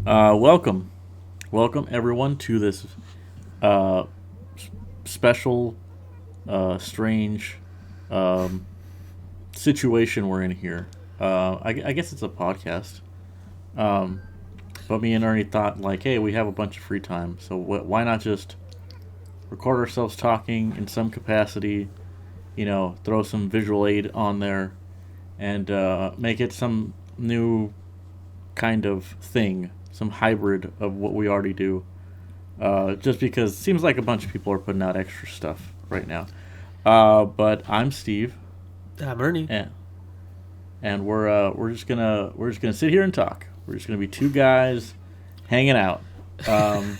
Welcome everyone to this uh, special, strange um, situation we're in here. I guess it's a podcast. Um, but me and Ernie thought like, hey, we have a bunch of free time, so why not just record ourselves talking in some capacity? Throw some visual aid on there and make it some new kind of thing, some hybrid of what we already do. Just because it seems like a bunch of people are putting out extra stuff right now. But I'm Steve, I'm Ernie. and we're just gonna sit here and talk. We're just gonna be two guys hanging out. Um,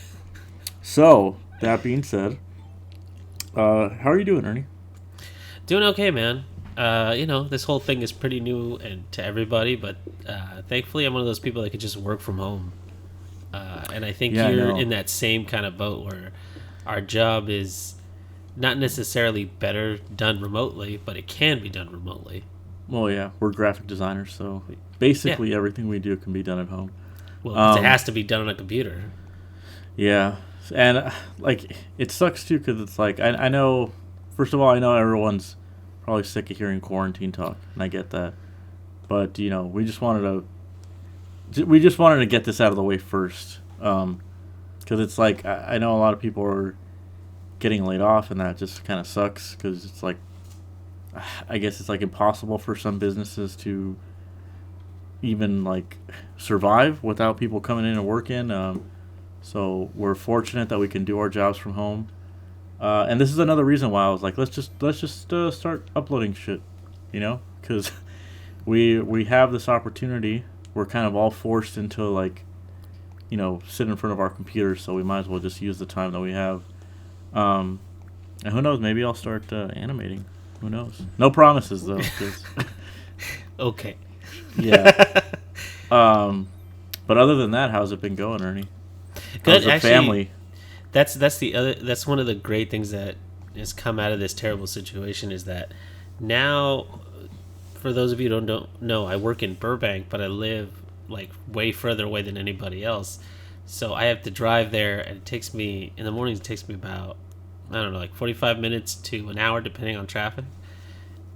so that being said, how are you doing, Ernie? Doing okay, man. This whole thing is pretty new and to everybody, but thankfully, I'm one of those people that can just work from home. And I think Yeah, I you're know. in that same kind of boat where our job is not necessarily better done remotely, but it can be done remotely. Well, yeah, we're graphic designers, so Yeah. basically everything we do can be done at home. Well, because it Um, has to be done on a computer. Yeah, and like it sucks too because it's like I know. First of all, I know everyone's probably sick of hearing quarantine talk, and I get that. But we just wanted to get this out of the way first, because it's like I know a lot of people are getting laid off, and that just kind of sucks because it's like I guess it's like impossible for some businesses to even like survive without people coming in and working. So we're fortunate that we can do our jobs from home. And this is another reason why I was like, let's just start uploading shit, because we have this opportunity. We're kind of all forced into like, sit in front of our computers, so we might as well just use the time that we have. Um, and who knows? Maybe I'll start animating. Who knows? No promises though, 'cause Okay. yeah. Um, but other than that, how's it been going, Ernie? How's Good. the Actually, family? that's one of the great things that has come out of this terrible situation is that now, for those of you who don't know, I work in Burbank, but I live like way further away than anybody else. So I have to drive there, and it takes me in the mornings. It takes me about, I don't know, like 45 minutes to an hour, depending on traffic.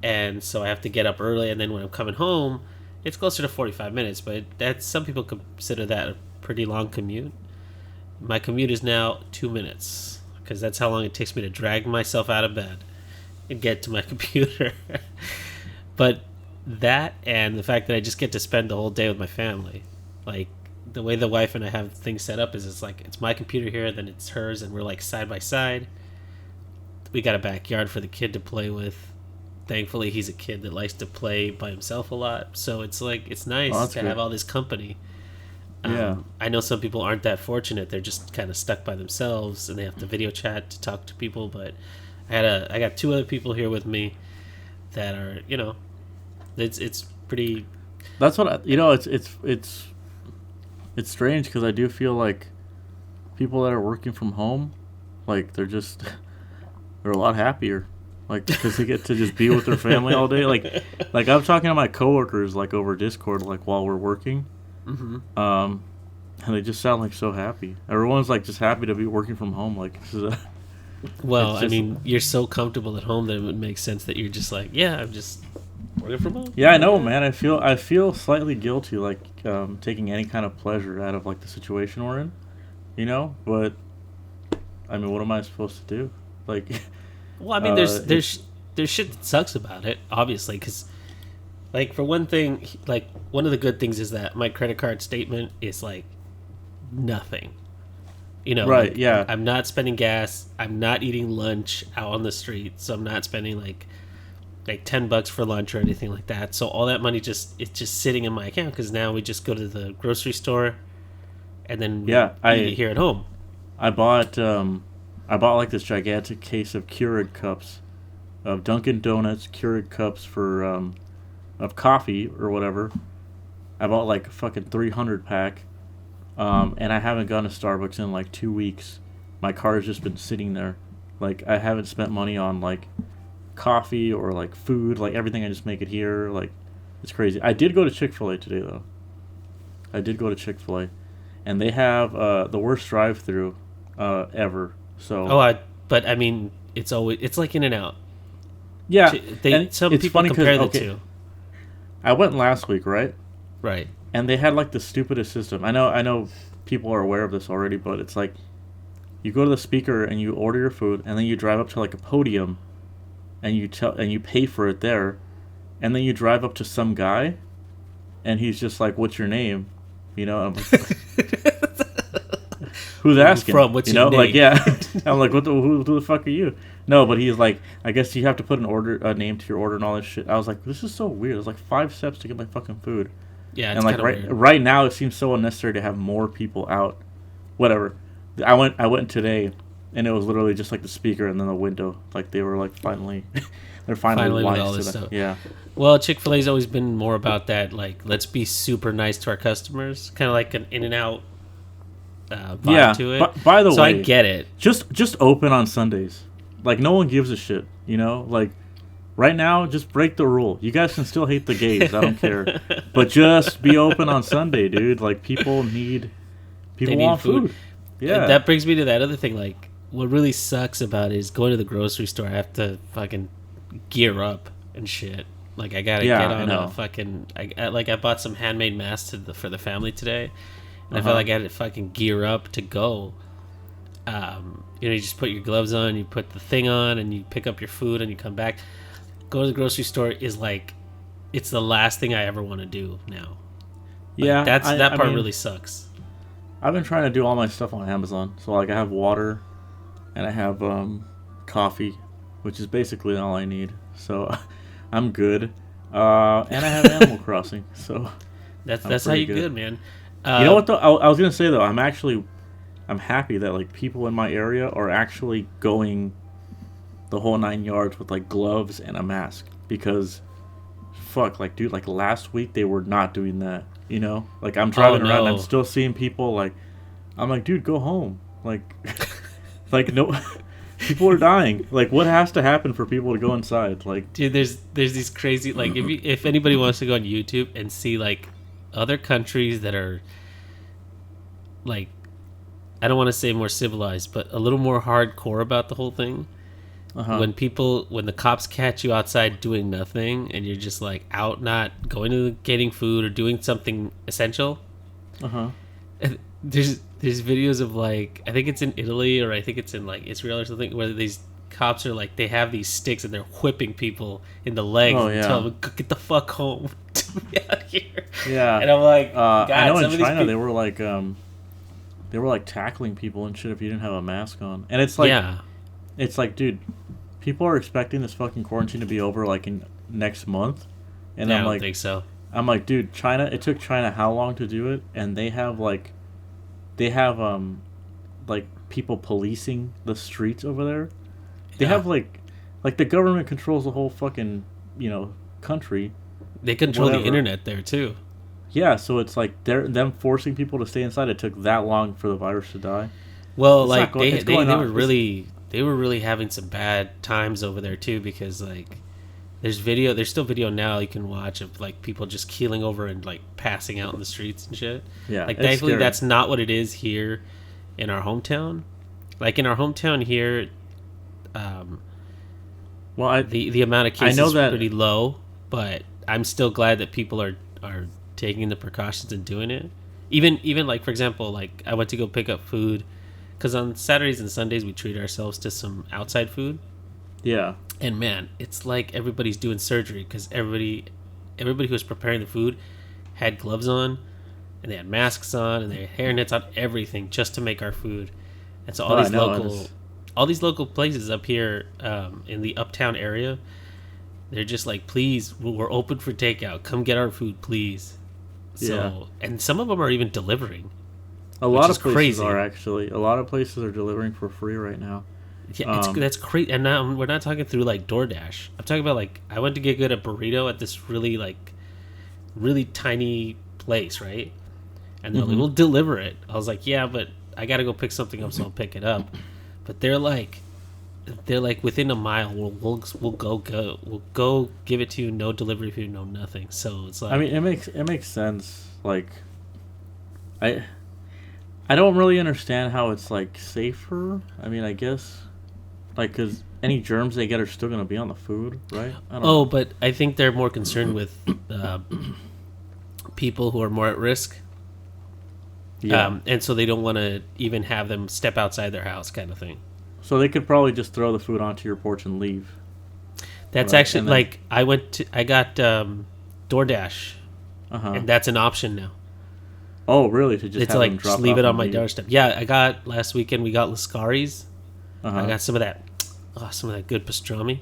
And so I have to get up early, and then when I'm coming home, it's closer to 45 minutes. But that's, some people consider that a pretty long commute. My commute is now 2 minutes because that's how long it takes me to drag myself out of bed and get to my computer. But that and the fact that I just get to spend the whole day with my family, like the way the wife and I have things set up is it's like it's my computer here, then it's hers, and we're like side by side. We got a backyard for the kid to play with. Thankfully, he's a kid that likes to play by himself a lot, so it's like it's Oh, nice that's to have good. all this company. Yeah. I know some people aren't that fortunate; they're just kind of stuck by themselves, and they have to video chat to talk to people. But I got two other people here with me that are, it's pretty. That's what it's strange because I do feel like people that are working from home, like they're a lot happier, like because they get to just be with their family all day. Like I'm talking to my coworkers like over Discord, like while we're working, Hmm. um, and they just sound like so happy. Everyone's like just happy to be working from home. Like Well, it's I just mean, you're so comfortable at home that it would make sense that you're just like, yeah, I'm just working from home. yeah, I know, Okay. man. I feel slightly guilty, like taking any kind of pleasure out of like the situation we're in, But I mean, what am I supposed to do? Like, Well, I mean, there's it's there's there's shit that sucks about it, obviously, because like for one thing, like one of the good things is that my credit card statement is like nothing. right. Like Yeah, I'm not spending gas. I'm not eating lunch out on the street, so I'm not spending like $10 for lunch or anything like that. So all that money just it's just sitting in my account because now we just go to the grocery store and then we yeah. eat it here at home. I bought I bought like this gigantic case of Keurig cups, of Dunkin' Donuts Keurig cups for of coffee or whatever. I bought like a fucking 300 pack, and I haven't gone to Starbucks in like 2 weeks. My car's just been sitting there. Like I haven't spent money on like coffee or like food. Like everything I just make it here. Like it's crazy. I did go to Chick Fil A today though. I did go to Chick Fil A, and they have the worst drive-through ever. So but I mean, it's like In and Out. yeah, and Some it's people funny compare because the two. I went last week, right? Right. And they had like the stupidest system. I know people are aware of this already, but it's like you go to the speaker and you order your food, and then you drive up to like a podium, and you pay for it there, and then you drive up to some guy, and he's just like, "What's your name?" You know, and I'm like, who's asking? From? What's you your know, name? like yeah. I'm like, who the fuck are you? No, but he's like, I guess you have to put a name to your order and all this shit. I was like, this is so weird. It's like 5 steps to get my fucking food. Yeah, it's And like kind of weird. right now, it seems so unnecessary to have more people out. Whatever. I went today, and it was literally just like the speaker and then the window. Like they were like they're finally With wise all to this that. stuff. Yeah. Well, Chick-fil-A's always been more about that. Like, let's be super nice to our customers, kind of like an In and Out vibe Yeah. to it. By the so way, I get it. just open on Sundays. Like no one gives a shit. You know, like. Right now, just break the rule. You guys can still hate the gays. I don't care. But just be open on Sunday, dude. Like, people want food. Yeah. That brings me to that other thing. Like, what really sucks about it is going to the grocery store. I have to fucking gear up and shit. Like, I gotta get on a fucking... I bought some handmade masks for the family today. And I felt like I had to fucking gear up to go. You just put your gloves on, you put the thing on, and you pick up your food, and you come back. Go to the grocery store is like, it's the last thing I ever want to do now. Yeah, that part really sucks. I've been trying to do all my stuff on Amazon. So like I have water, and I have coffee, which is basically all I need. So I'm good. And I have Animal Crossing. So that's how you good, man. You know what though? I was gonna say though, I'm happy that like people in my area are actually going the whole 9 yards with like gloves and a mask, because fuck, like dude, like last week they were not doing that, you know? Like I'm driving around and I'm still seeing people, like I'm like, dude, go home. Like like no people are dying. Like what has to happen for people to go inside? Like dude, there's these crazy, like if anybody wants to go on YouTube and see like other countries that are like, I don't want to say more civilized, but a little more hardcore about the whole thing. When the cops catch you outside doing nothing, and you're just like out, not going to getting food or doing something essential. There's videos of like, I think it's in Italy or I think it's in like Israel or something, where these cops are like, they have these sticks and they're whipping people in the legs and tell them, get the fuck home, get out of here. Yeah, and I'm like, God, I know in China they were like tackling people and shit if you didn't have a mask on, and it's like, it's like, dude, people are expecting this fucking quarantine to be over like in next month, and I don't think so. I'm like, dude, China. It took China how long to do it, and they have like people policing the streets over there. They have like the government controls the whole fucking country. They control the internet there too. Yeah, so it's like them forcing people to stay inside. It took that long for the virus to die. Well, like they were really having some bad times over there too, because like there's still video now you can watch of like people just keeling over and like passing out in the streets and shit. Yeah, like thankfully that's not what it is here in our hometown. Like in our hometown here, the amount of cases is pretty low, but I'm still glad that people are taking the precautions and doing it. Even like, for example, like I went to go pick up food, because on Saturdays and Sundays we treat ourselves to some outside food. Yeah. And man, it's like everybody's doing surgery, because everybody who was preparing the food had gloves on, and they had masks on, and they had hairnets on, everything, just to make our food. And so all these local places up here in the uptown area, they're just like, please, we're open for takeout. Come get our food, please. So, and some of them are even delivering. A lot of places are actually. A lot of places are delivering for free right now. Yeah, that's crazy. And now we're not talking through like DoorDash. I'm talking about like, I went to get a burrito at this really tiny place, right? And they're like, we'll deliver it. I was like, yeah, but I got to go pick something up, so I'll pick it up. But they're like within a mile. We'll go give it to you. No delivery fee, no nothing. So it's like, I mean, it makes sense. Like, I I don't really understand how it's like safer. I mean, I guess like because any germs they get are still gonna be on the food, right? I don't Oh, know. but I think they're more concerned with people who are more at risk, Yeah. and so they don't want to even have them step outside their house, kind of thing. So they could probably just throw the food onto your porch and leave, That's right? actually And then, like I got DoorDash, uh huh. and that's an option now. Oh, really? To just It's have them like just drop it leave off it on and my leave? doorstep. Yeah, I got last weekend. We got Lascari's. Uh I huh. got some of that good pastrami,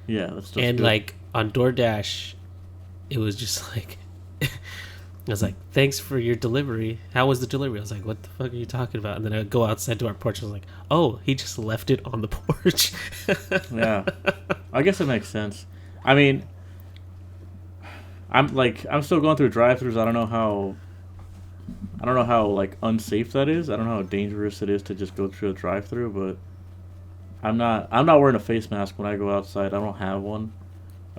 Yeah, that's just and good. like on DoorDash, it was just like I was like, "Thanks for your delivery. How was the delivery?" I was like, "What the fuck are you talking about?" And then I would go outside to our porch. I was like, "Oh, he just left it on the porch." Yeah, I guess it makes sense. I mean, I'm still going through drive-throughs. I don't know how like unsafe that is. I don't know how dangerous it is to just go through a drive-through, but I'm not wearing a face mask when I go outside. I don't have one.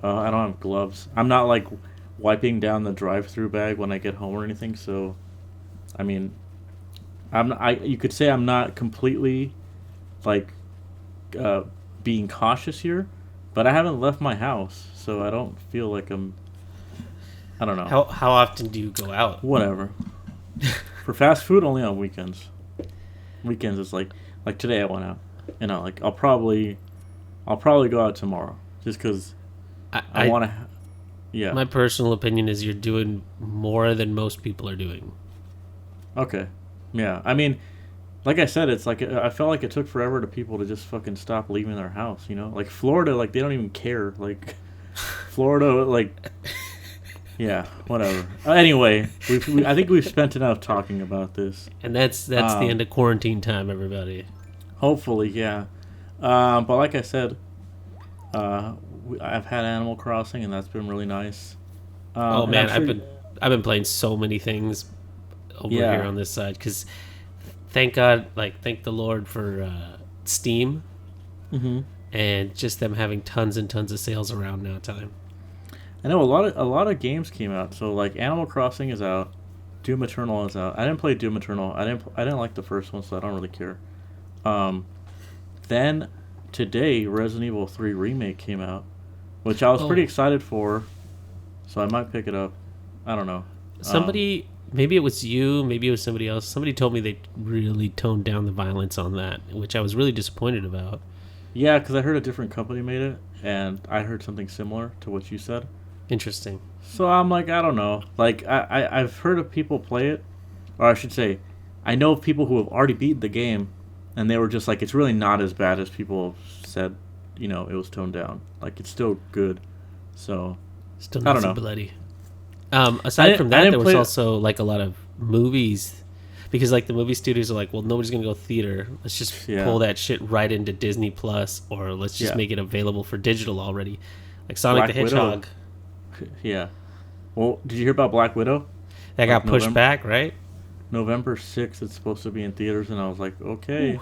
I don't have gloves. I'm not like wiping down the drive-through bag when I get home or anything. So, I mean, you could say I'm not completely like uh, being cautious here, but I haven't left my house, so I don't feel like I don't know. How often do you go out? Whatever. For fast food, only on weekends. Weekends is like today I went out, and I'll probably go out tomorrow just because I I want to. Yeah. My personal opinion is you're doing more than most people are doing. Okay. Yeah. I mean, like I said, it's like I felt like it took forever to people to just fucking stop leaving their house. You know, like Florida, like they don't even care. Like Florida, like yeah, whatever. Anyway, I think we've spent enough talking about this. And that's the end Um, of quarantine time, everybody. hopefully, yeah. But like I said, uh, I've had Animal Crossing, and that's been really nice. Oh And I'm man, sure, I've been playing so many things over here yeah. on this side because thank God, like thank the Lord for Steam Hmm. and just them having tons and tons of sales around now time. I know a lot of games came out. So like Animal Crossing is out, Doom Eternal is out. I didn't play Doom Eternal. I didn't like the first one, so I don't really care. Um, then today Resident Evil 3 remake came out, which I was pretty Oh, excited for. So I might pick it up. I don't know. Um, somebody, maybe it was you, maybe it was somebody else. Somebody told me they really toned down the violence on that, which I was really disappointed about. yeah, because I heard a different company made it, and I heard something similar to what you said. Interesting. So I'm like, I don't know. Like I've heard of people play it, or I should say, I know of people who have already beaten the game, and they were just like, it's really not as bad as people said. You know, it was toned down. Like it's still good. So Still I not don't so know. bloody. Aside from I that, there didn't was play it. also like a lot of movies because like the movie studios are like, well, nobody's gonna go theater. Let's just Yeah, pull that shit right into Disney Plus, or let's just yeah. make it available for digital already. Like Sonic the Black Widow. Hedgehog, Yeah. Well, did you hear about Black Widow? that Like got pushed back, right? November 6th, it's supposed to be in theaters, and I was like, Ooh. okay,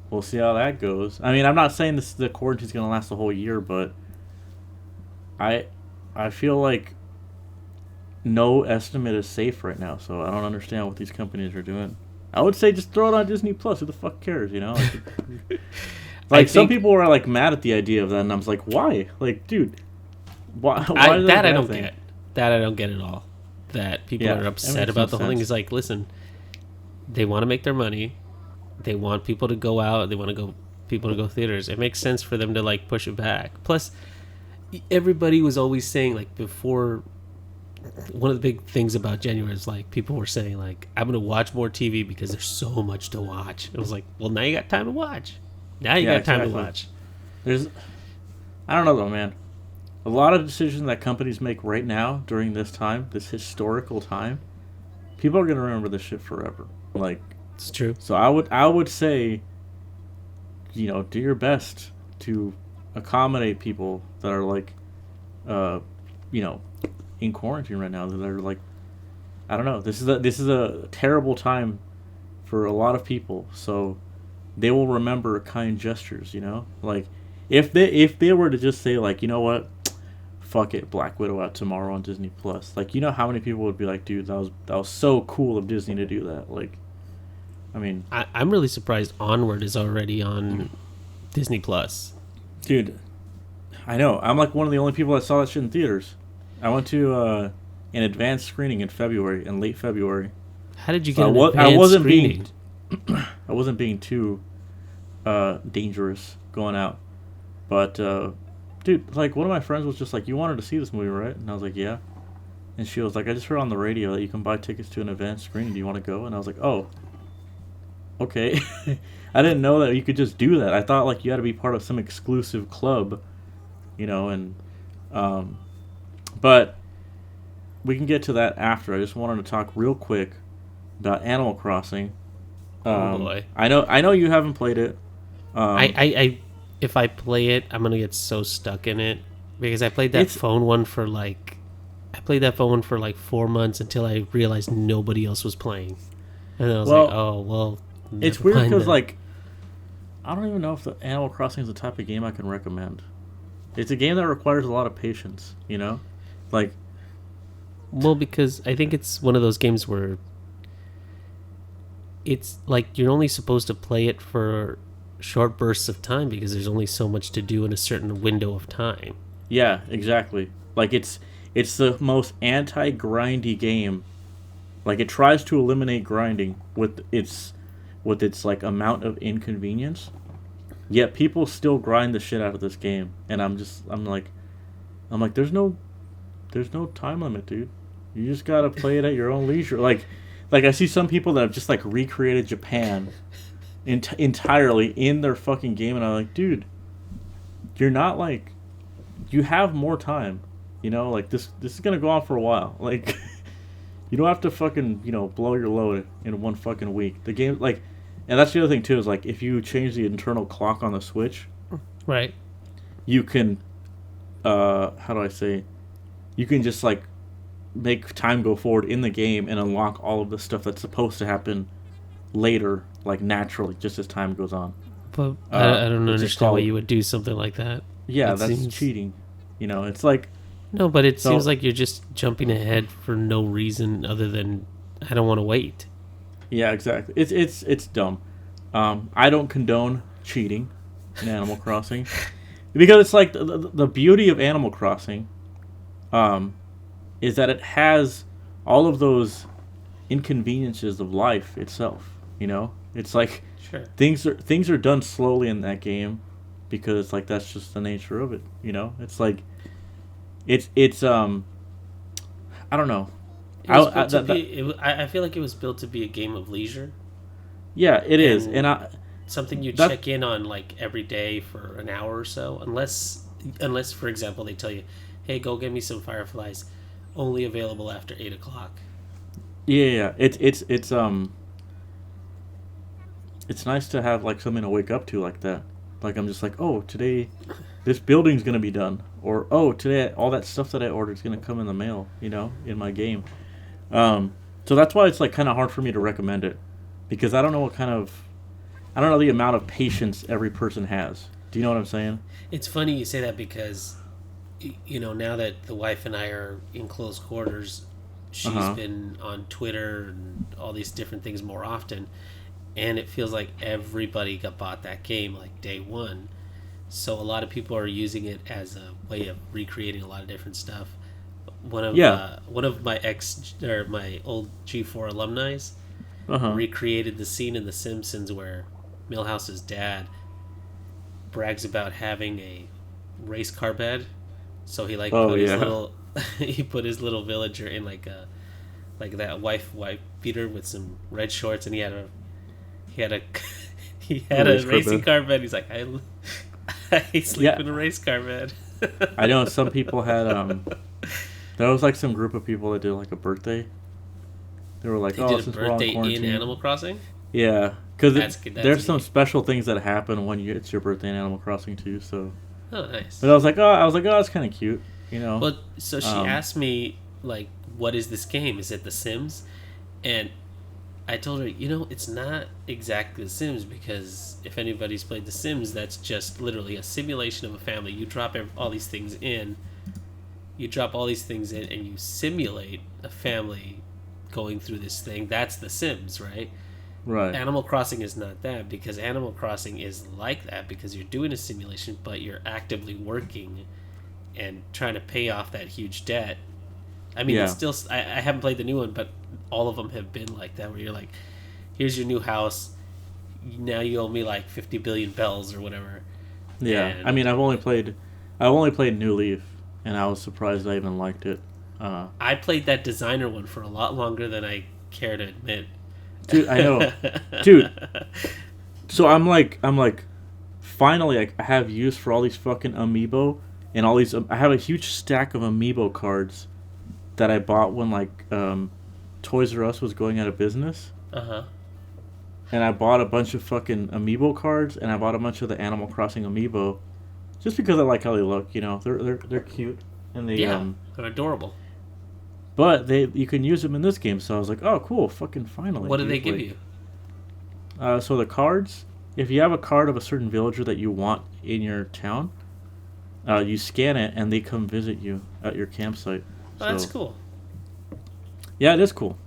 we'll see how that goes. I mean, I'm not saying the quarantine's gonna last the whole year, but I I feel like no estimate is safe right now, so I don't understand what these companies are doing. I would say just throw it on Disney Plus. Who the fuck cares, you know? I Like some think people are like mad at the idea of that, and I'm just like, why? Like, dude, why I is that a that I bad don't thing? get. That I don't get at all. That people Yeah, are it upset makes no about the whole thing sense. is like, listen, they want to make their money. They want people to go out. They want to go people to go theaters. It makes sense for them to like push it back. Plus, everybody was always saying like before. One of the big things about January is like people were saying like I'm gonna watch more TV because there's so much to watch. It was like, well, now you got time to watch. Now you Yeah, got time to exactly. watch. There's, I don't know though, man. A lot of decisions that companies make right now during this time, this historical time, people are gonna remember this shit forever. Like, It's true. so I would say, you know, do your best to accommodate people that are like, uh, you know, in quarantine right now. That are like, I don't know. This is a terrible time for a lot of people. So they will remember kind gestures. You know, like if they were to just say like, you know what, fuck it, Black Widow out tomorrow on Disney Plus. Like, you know how many people would be like, dude, that was so cool of Disney to do that. Like, I mean, I'm really surprised Onward is already on Disney Plus. dude, I know. I'm like one of the only people that saw that shit in theaters. I went to an advanced screening in late February. How did you So get an advanced screening? I wasn't being too dangerous going out, but dude, like one of my friends was just like, "You wanted to see this movie, right?" And I was like, "Yeah." And she was like, "I just heard on the radio that you can buy tickets to an advanced screening. Do you want to go?" And I was like, "Oh, okay." I didn't know that you could just do that. I thought like you had to be part of some exclusive club, and um, but we can get to that after. I just wanted to talk real quick about Animal Crossing. Oh boy. I know you haven't played it. I if I play it, I'm gonna get so stuck in it because I played that phone one for like 4 months until I realized nobody else was playing, and then I was like, oh well. It's weird because like I don't even know if the Animal Crossing is the type of game I can recommend. It's a game that requires a lot of patience, like. Well, because I think it's one of those games where it's like you're only supposed to play it for short bursts of time because there's only so much to do in a certain window of time. Yeah, exactly. Like it's the most anti-grindy game. Like it tries to eliminate grinding with its like amount of inconvenience. Yet people still grind the shit out of this game, and I'm like there's no time limit, dude. You just gotta play it at your own leisure. Like I see some people that have just like recreated Japan entirely in their fucking game, and I'm like, dude, you're not like, you have more time, like this is gonna go on for a while. Like, you don't have to fucking blow your load in one fucking week. The game like, and that's the other thing too is like if you change the internal clock on the Switch, right? You can, how do I say, you can just like make time go forward in the game and unlock all of the stuff that's supposed to happen later, like naturally, just as time goes on. But I don't understand why you would do something like that. Yeah, that's cheating. It's like... No, but it seems like you're just jumping ahead for no reason other than I don't want to wait. Yeah, exactly. It's dumb. I don't condone cheating in Animal Crossing because it's like the beauty of Animal Crossing is that it has all of those inconveniences of life itself. It's like things are done slowly in that game because it's like that's just the nature of it. It's like it's I don't know. I feel like it was built to be a game of leisure. Yeah, it is, and something you check in on like every day for an hour or so, unless for example they tell you, hey, go get me some fireflies, only available after 8:00. Yeah. It's nice to have like something to wake up to like that. Like I'm just like, oh, today this building's gonna be done, or oh, today all that stuff that I ordered is gonna come in the mail, in my game. So that's why it's like kind of hard for me to recommend it, because I don't know the amount of patience every person has. Do you know what I'm saying? It's funny you say that because, now that the wife and I are in close quarters, she's been on Twitter and all these different things more often, and it feels like everybody bought that game like day one. So a lot of people are using it as a way of recreating a lot of different stuff. One of my old G4 alumni recreated the scene in The Simpsons where Milhouse's dad brags about having a race car bed. So he he put his little villager in like that wife beater with some red shorts, and he had a racing car bed. He's like, I sleep in a race car bed. I know some people had there was like some group of people that did like a birthday. They were like, did a birthday in Animal Crossing? Yeah, because there's some special things that happen when it's your birthday in Animal Crossing too. So. Oh, nice. But I was like, oh, it's kind of cute, Well, so she asked me like, what is this game? Is it The Sims? And I told her, it's not exactly The Sims, because if anybody's played The Sims, that's just literally a simulation of a family. You drop all these things in, and you simulate a family going through this thing. That's The Sims, right? Right. Animal Crossing is not that, because Animal Crossing is like that because you're doing a simulation, but you're actively working and trying to pay off that huge debt. I mean, it's Yeah. still. I haven't played the new one, but all of them have been like that, where you're like, here's your new house. Now you owe me like 50 billion bells or whatever. Yeah. I And mean, I've only played New Leaf, and I was surprised I even liked it. Uh, I played that designer one for a lot longer than I care to admit. dude, I know, dude. So I'm like, finally, I have use for all these fucking amiibo and all these. I have a huge stack of amiibo cards that I bought when Toys R Us was going out of business. Uh huh. And I bought a bunch of fucking amiibo cards, and I bought a bunch of the Animal Crossing amiibo, just because I like how they look. They're cute, and they Yeah, they're adorable. but you can use them in this game. So I was like, oh cool, fucking finally. What do they dude. give Like, you? So the cards, if you have a card of a certain villager that you want in your town, you scan it, and they come visit you at your campsite. Oh, that's So cool. yeah, it is cool.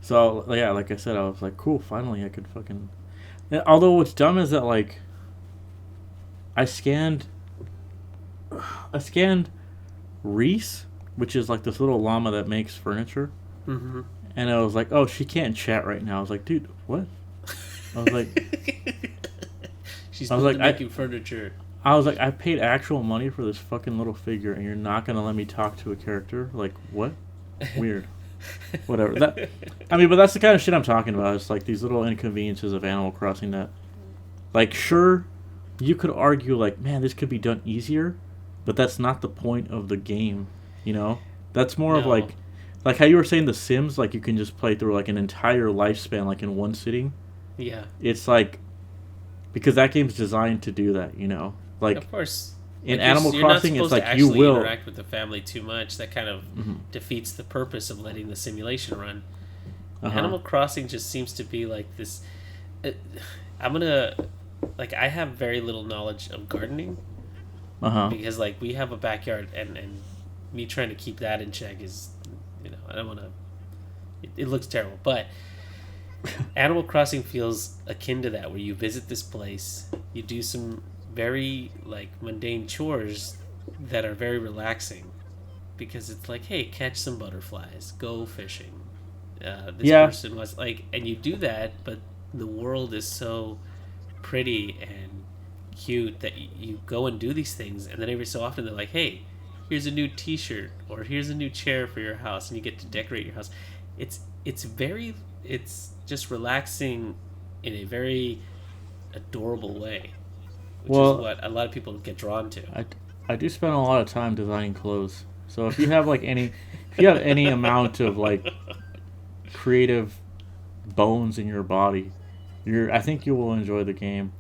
So yeah, like I said, I was like, cool, finally I could fucking. Although what's dumb is that like I scanned, I scanned Reese, which is like this little llama that makes furniture, Mm-hmm. and I was like, oh, she can't chat right now. I was like, dude, what? I was like, She's I was building like, making furniture. I paid actual money for this fucking little figure, and you're not gonna let me talk to a character? Like, what? Weird. Whatever. But that's the kind of shit I'm talking about. It's like these little inconveniences of Animal Crossing that, like, sure, you could argue like, man, this could be done easier, but that's not the point of the game. That's more of No. like how you were saying The Sims, like you can just play through like an entire lifespan like in one sitting. Yeah, It's like because that game's designed to do that. Like of course. in Like Animal you're not Crossing, it's supposed to like you actually will. interact with the family too much. That kind of Mhm. defeats the purpose of letting the simulation run. Uh-huh. Animal Crossing just seems to be like this. It, I'm gonna like I have very little knowledge of gardening Uh-huh. because like we have a backyard and me trying to keep that in check is I don't want to. It looks terrible, but Animal Crossing feels akin to that, where you visit this place, you do some very like mundane chores that are very relaxing, because it's like, hey, catch some butterflies, go fishing. This Yeah. person was like, and you do that, but the world is so pretty and cute that you go and do these things, and then every so often they're like, hey, here's a new T-shirt or here's a new chair for your house, and you get to decorate your house. It's just relaxing in a very adorable way, which Well, is what a lot of people get drawn to. I do spend a lot of time designing clothes. So if you have any amount of like creative bones in your body, I think you will enjoy the game.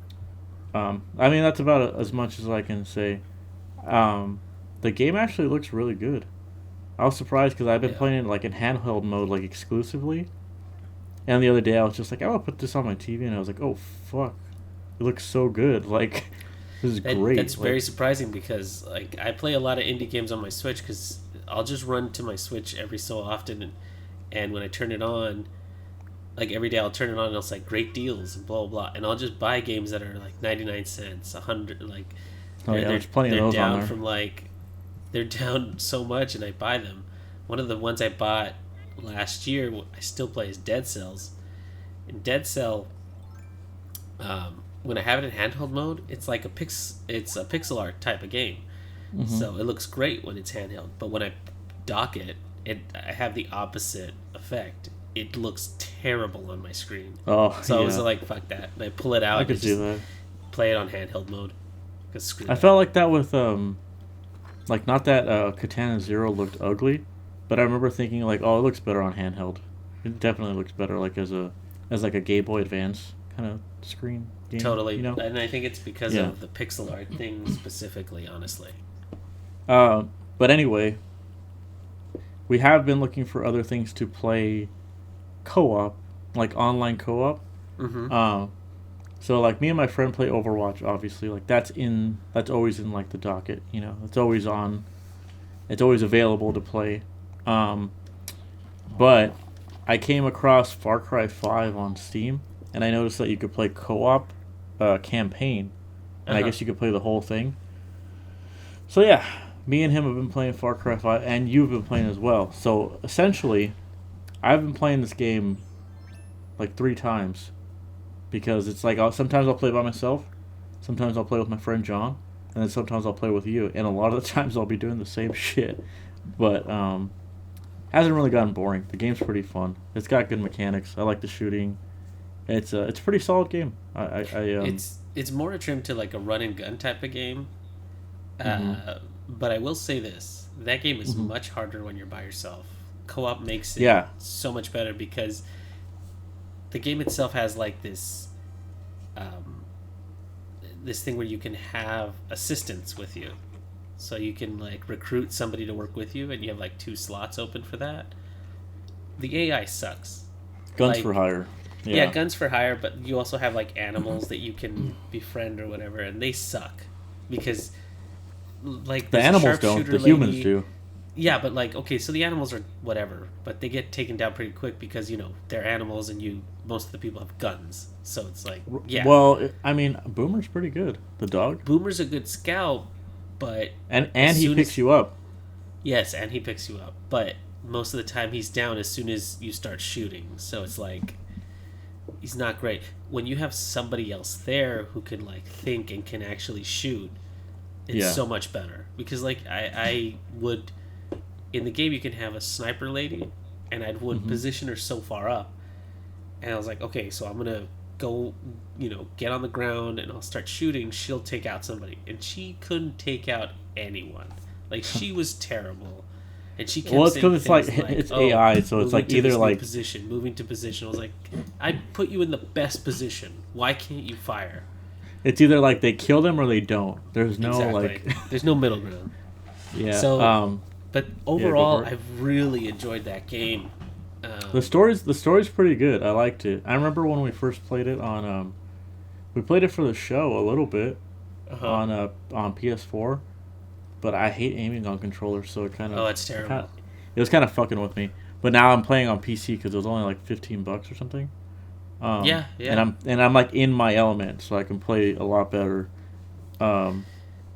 That's about as much as I can say. The game actually looks really good. I was surprised because I've been Yeah. playing it like in handheld mode, like exclusively. And the other day I was just like, I want to put this on my TV, and I was like, oh fuck, it looks so good. Like, this is great. That's Like, very surprising because like I play a lot of indie games on my Switch because I'll just run to my Switch every so often, and when I turn it on, like every day I'll turn it on and it's like great deals and blah blah blah, and I'll just buy games that are like 99 cents, 100, like oh yeah, there's plenty of they're those down on there. from like they're down so much, and I buy them. One of the ones I bought last year, I still play, is Dead Cells. In Dead Cell, when I have it in handheld mode, it's like it's a pixel art type of game. Mhm. So it looks great when it's handheld, but when I dock I have the opposite effect. It looks terrible on my screen. Oh So I was yeah, like, fuck that. And I pull it out I and could see just that. play it on handheld mode. 'Cause screw I that. felt like that with like not that Katana Zero looked ugly, but I remember thinking like, oh, it looks better on handheld. It definitely looks better like as like a Game Boy Advance kind of screen game. Totally. You know. And I think it's because Yeah. of the pixel art thing specifically, honestly. But anyway, we have been looking for other things to play co-op, like online co-op. Mm-hmm. So like me and my friend play Overwatch, obviously. Like that's always in like the docket, It's always on. It's always available to play. But I came across Far Cry 5 on Steam, and I noticed that you could play co-op campaign, and I Uh-huh. guess you could play the whole thing. So yeah, me and him have been playing Far Cry 5, and you've been playing as well. So essentially, I've been playing this game like 3 times because it's like sometimes I'll play by myself, sometimes I'll play with my friend John, and then sometimes I'll play with you. And a lot of the times I'll be doing the same shit, but hasn't really gotten boring. The game's pretty fun. It's got good mechanics. I like the shooting. It's a pretty solid game. It's more trimmed to like a run and gun type of game. Mhm. But I will say this: that game is Mhm. much harder when you're by yourself. Co-op makes it Yeah. so much better because the game itself has like um, this thing where you can have assistants with you, so you can like recruit somebody to work with you, and you have like 2 slots open for that. The AI sucks. Guns Like, for hire. yeah, Yeah. guns for hire, but you also have like animals that you can befriend or whatever, and they suck because like The there's a animals don't. sharpshooter The humans lady. do. Yeah, but like okay, so the animals are whatever, but they get taken down pretty quick because they're animals, and most of the people have guns, so it's like yeah, Well, I mean, Boomer's pretty good. The dog, Boomer's a good scout, but and as he soon picks as you up. yes, and he picks you up, but most of the time he's down as soon as you start shooting, so it's like he's not great. When you have somebody else there who can like think and can actually shoot, it's Yeah. so much better because like I would in the game you can have a sniper lady, and I would Hmm. position her so far up, and I was like, okay, so I'm gonna go, get on the ground and I'll start shooting. She'll take out somebody, and she couldn't take out anyone. Like she was terrible, and she kept Well, it's saying because it's like things like, it's "Oh, AI, so it's moving like to either this new like position, moving to position." I was like, I put you in the best position. Why can't you fire? it's either like they kill them or they don't. There's no Exactly. like There's no middle ground. yeah. So, but Yeah. Go overall, for it. I've really enjoyed that game. The story's pretty good. I liked it. I remember when we first played it on we played it for the show a little bit Uh-huh. on PS4, but I hate aiming on controllers, so Oh, it's terrible. it was kind of fucking with me. But now I'm playing on PC because it was only like $15 or something. Yeah, And yeah. I'm like in my element, so I can play a lot better. Um,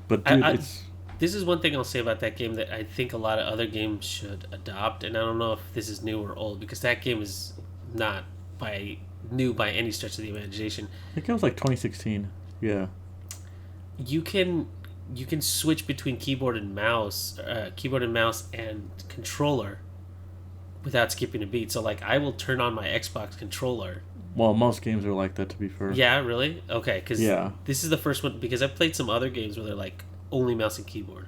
but dude, I it's This is one thing I'll say about that game that I think a lot of other games should adopt, and I don't know if this is new or old because that game is not by new by any stretch of the imagination. I think it was like 2016. Yeah. You can you can switch between keyboard and mouse and controller without skipping a beat. So like I will turn on my Xbox controller. Well, most games are like that, to be fair. Yeah, really? Okay, because Yeah. this is the first one because I've played some other games where they're like only mouse and keyboard,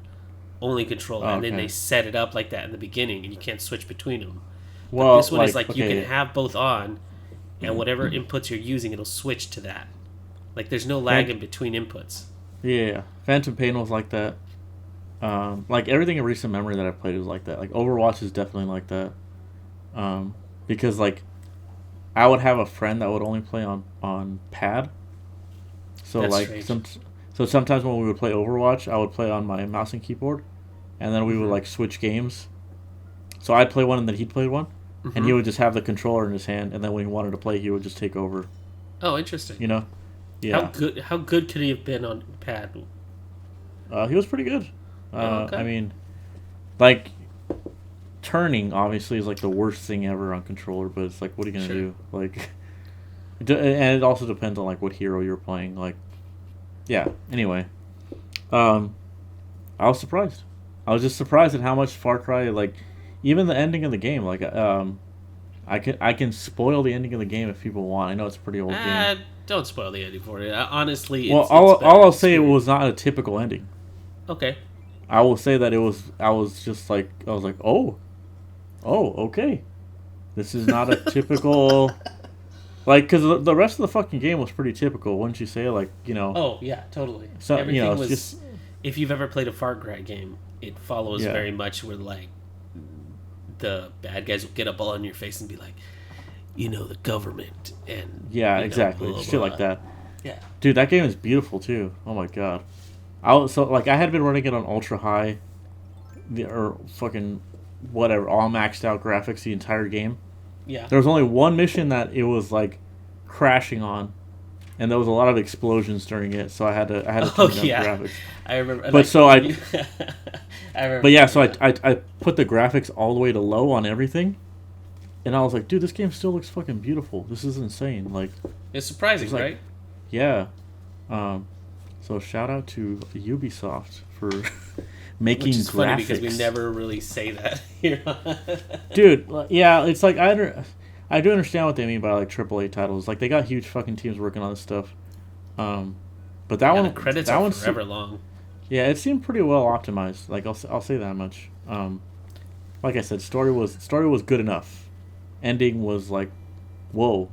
only controller, Oh, and then okay. they set it up like that in the beginning, and you can't switch between them. But Well, this one is like you okay. can have both on, and whatever inputs you're using, it'll switch to that. Like there's no lag Fan- in between inputs. Yeah, Phantom Pain was like that. Like everything in recent memory that I've played is like that. Like Overwatch is definitely like that. Because like I would have a friend that would only play on pad. So That's like strange. so sometimes when we would play Overwatch, I would play on my mouse and keyboard, and then we would Mhm. like switch games. So I'd play one and then he'd play one, and he Mhm. would just have the controller in his hand, and then when he wanted to play, he would just take over. Oh, interesting. You know? How Yeah. good? How good could he have been on pad? He was pretty good. Oh, okay. I mean, like turning obviously is like the worst thing ever on controller, but it's like, what are you gonna Sure. do? Like, and it also depends on like what hero you're playing. Like, yeah. Anyway, um, I was surprised. I was just surprised at how much Far Cry, like, even the ending of the game. Like, I can spoil the ending of the game if people want. I know it's a pretty old game. Don't spoil the ending for it. Honestly, Well, it's all better. all I'll It's say it great. was not a typical ending. Okay. I will say that it was. I was just like, I was like, oh, okay. This is not a typical. Like, because the rest of the fucking game was pretty typical, wouldn't you say? Like, Oh yeah, totally. so Everything it's was. just If you've ever played a Far Cry game, it follows yeah, very much where like the bad guys will get up all in your face and be like, the government and yeah, you know, exactly, blah, shit blah. like that. Yeah. Dude, that game is beautiful too. Oh my god. I had been running it on ultra high, or fucking whatever, all maxed out graphics the entire game, Yeah. There was only one mission that it was like crashing on, and there was a lot of explosions during it, so I had to Oh turn down the yeah, graphics. I remember. But Like, so I you, I but remember yeah, that. so Yeah. I put the graphics all the way to low on everything, and I was like, dude, this game still looks fucking beautiful. This is insane. Like, It's there's surprising, like, right? yeah. Um, so shout out to Ubisoft for Which making is funny because we graphics. never really say that here. Dude, yeah, it's like I do understand what they mean by like AAA titles. Like they got huge fucking teams working on this stuff. Um, but Yeah, the credits that are one, forever long. yeah, it seemed pretty well optimized. Like I'll say that much. Like I said, story was good enough. Ending was like, whoa,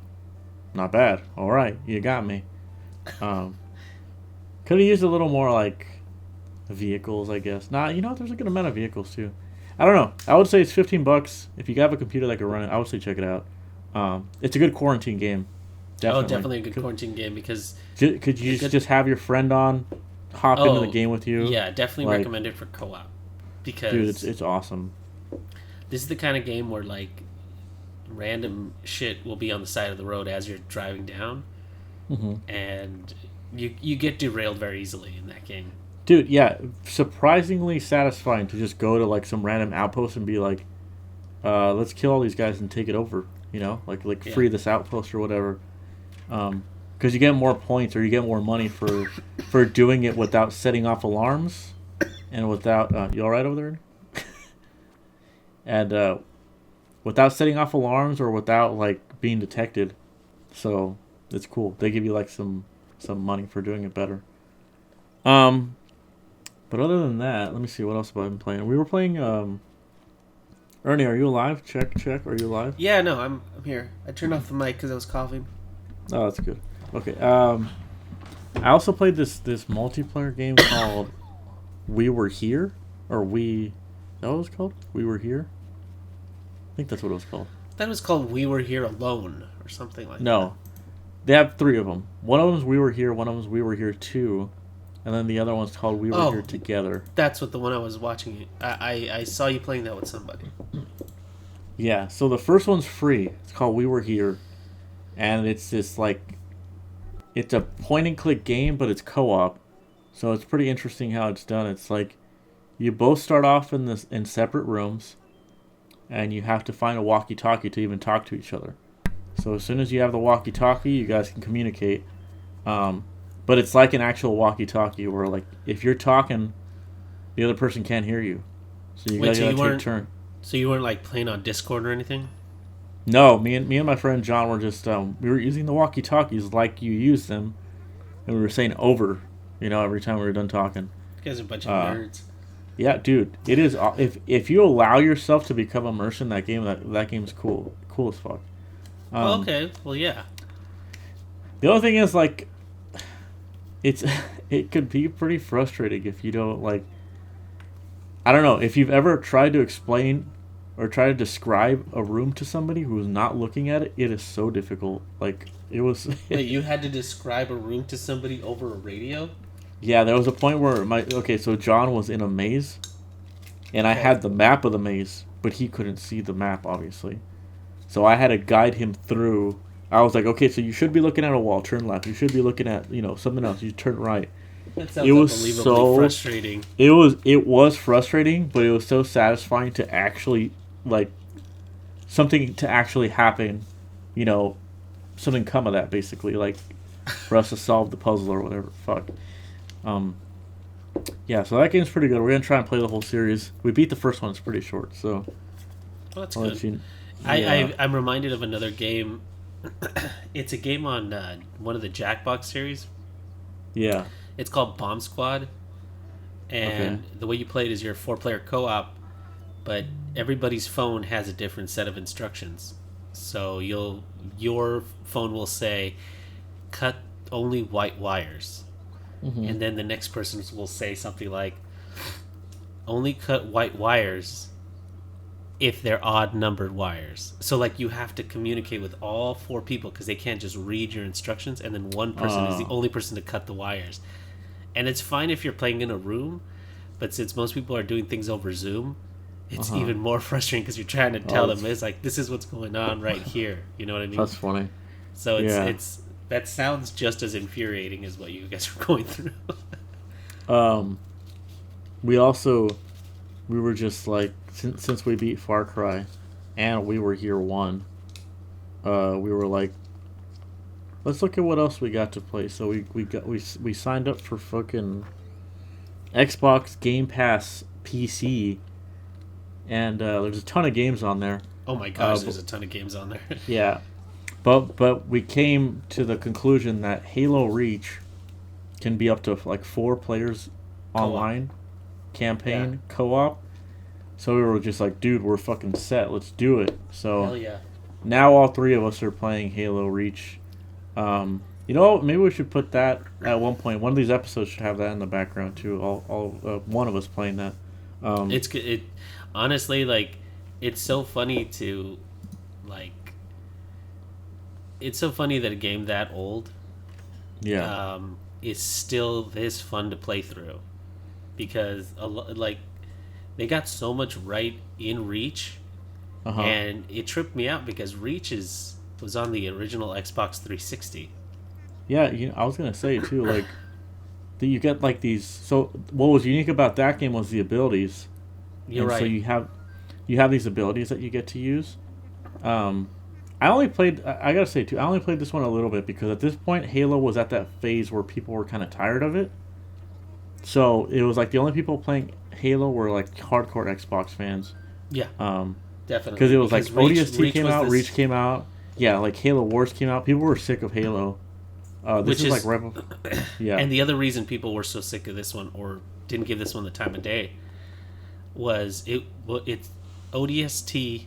not bad. All right, you got me. Um, could have used a little more like vehicles, I guess. Nah, you know what? There's a good amount of vehicles too. I don't know. I would say it's $15 if you have a computer that can run it. I would say check it out. It's a good quarantine game, Oh, definitely. definitely a good quarantine game because Could a you good. just have your friend on, hop into the Oh, game with you? yeah, definitely Like, recommend it for co-op dude, because it's awesome. this is the kind of game where like random shit will be on the side of the road as you're driving down, Hmm. and you get derailed very easily in that game. Dude, yeah, surprisingly satisfying to just go to like some random outpost and be like, let's kill all these guys and take it over. You know, like Yeah. free this outpost or whatever. Because you get more points or you get more money for doing it without setting off alarms and without you all right over there? And without setting off alarms or without like being detected. So it's cool. They give you like some money for doing it better. Um, but other than that, let me see what else have I been playing. We were playing. Ernie, are you alive? Check. Are you alive? Yeah, no, I'm here. I turned off the mic because I was coughing. Oh, that's good. Okay. I also played this multiplayer game called We Were Here, or We. Is that what it was called? We Were Here. I think that's what it was called. That was called "We Were Here Alone" or something like that. No, they have three of them. One of them's We Were Here. One of them's We Were Here Too, and then the other one's called We Were Oh, Here Together. that's what the one I was watching. I saw you playing that with somebody. Yeah. So the first one's free. It's called We Were Here, and it's this like, it's a point and click game, but it's co-op. So it's pretty interesting how it's done. It's like you both start off in separate rooms, and you have to find a walkie-talkie to even talk to each other. So as soon as you have the walkie-talkie, you guys can communicate. But it's like an actual walkie-talkie where like if you're talking, the other person can't hear you. So you Wait, guys so gotta you take weren't turn. so you weren't like playing on Discord or anything? No, me and my friend John were just we were using the walkie-talkies like you use them, and we were saying over, every time we were done talking. You guys are a bunch of Uh, nerds. Yeah, dude, it is. If you allow yourself to become immersed in that game, that game's cool as fuck. Oh, okay. Well, yeah. The other thing is like, it's it could be pretty frustrating if you don't like. I don't know if you've ever tried to explain or try to describe a room to somebody who's not looking at it. It is so difficult. Like it was. Wait, you had to describe a room to somebody over a radio? Yeah, there was a point where so John was in a maze, and I Okay. had the map of the maze, but he couldn't see the map obviously. So I had to guide him through. I was like, okay, so you should be looking at a wall, turn left. You should be looking at something else. You turn right. That sounds It was unbelievably frustrating. it was frustrating, but it was so satisfying to actually like something to actually happen. Something come of that basically, like for us to solve the puzzle or whatever. Fuck. Um, yeah, so that game's pretty good. We're gonna try and play the whole series. We beat the first one; it's pretty short. So Well, that's I'll good. let you. I, Yeah, I'm reminded of another game. It's a game on one of the Jackbox series. yeah. It's called Bomb Squad, and the way you play it is you're a 4-player co-op, but everybody's phone has a different set of instructions. So your phone will say, "Cut only white wires," and then the next person will say something like, "Only cut white wires if they're odd numbered wires." So like you have to communicate with all 4 people because they can't just read your instructions, and then one person is the Oh. only person to cut the wires. And it's fine if you're playing in a room, but since most people are doing things over Zoom, it's Uh-huh. even more frustrating because you're trying to tell Oh, them it's like this is what's going on right here. You know what I mean? that's funny. So Yeah. it's that sounds just as infuriating as what you guys are going through. Um, we also we were just like since we beat Far Cry, and we were here one. We were like, let's look at what else we got to play. So we signed up for fucking Xbox Game Pass PC, and there's a ton of games on there. Oh my gosh, But, there's a ton of games on there. yeah, but we came to the conclusion that Halo Reach can be up to like 4 players Co-op. online, campaign Yeah. co-op. So we were just like, dude, we're fucking set. Let's do it. So Hell yeah. now all 3 of us are playing Halo Reach. You know, maybe we should put that at one point. One of these episodes should have that in the background too. All one of us playing that. It's good. It honestly like it's so funny to like it's so funny that a game that old Yeah. is still this fun to play through because like they got so much right in Reach, Uh-huh. and it tripped me out because Reach was on the original Xbox 360. Yeah, I was gonna say too, like, you get like these. So what was unique about that game was the abilities, You're and right. so you have these abilities that you get to use. Um, I only played. I gotta say too, I only played this one a little bit because at this point, Halo was at that phase where people were kind of tired of it. So it was like the only people playing Halo were like hardcore Xbox fans. Yeah, definitely. Because it was like ODST Reach came was out, this- Reach came out. Yeah, like Halo Wars came out. People were sick of Halo. This Which is is- like yeah. And the other reason people were so sick of this one or didn't give this one the time of day was it's ODST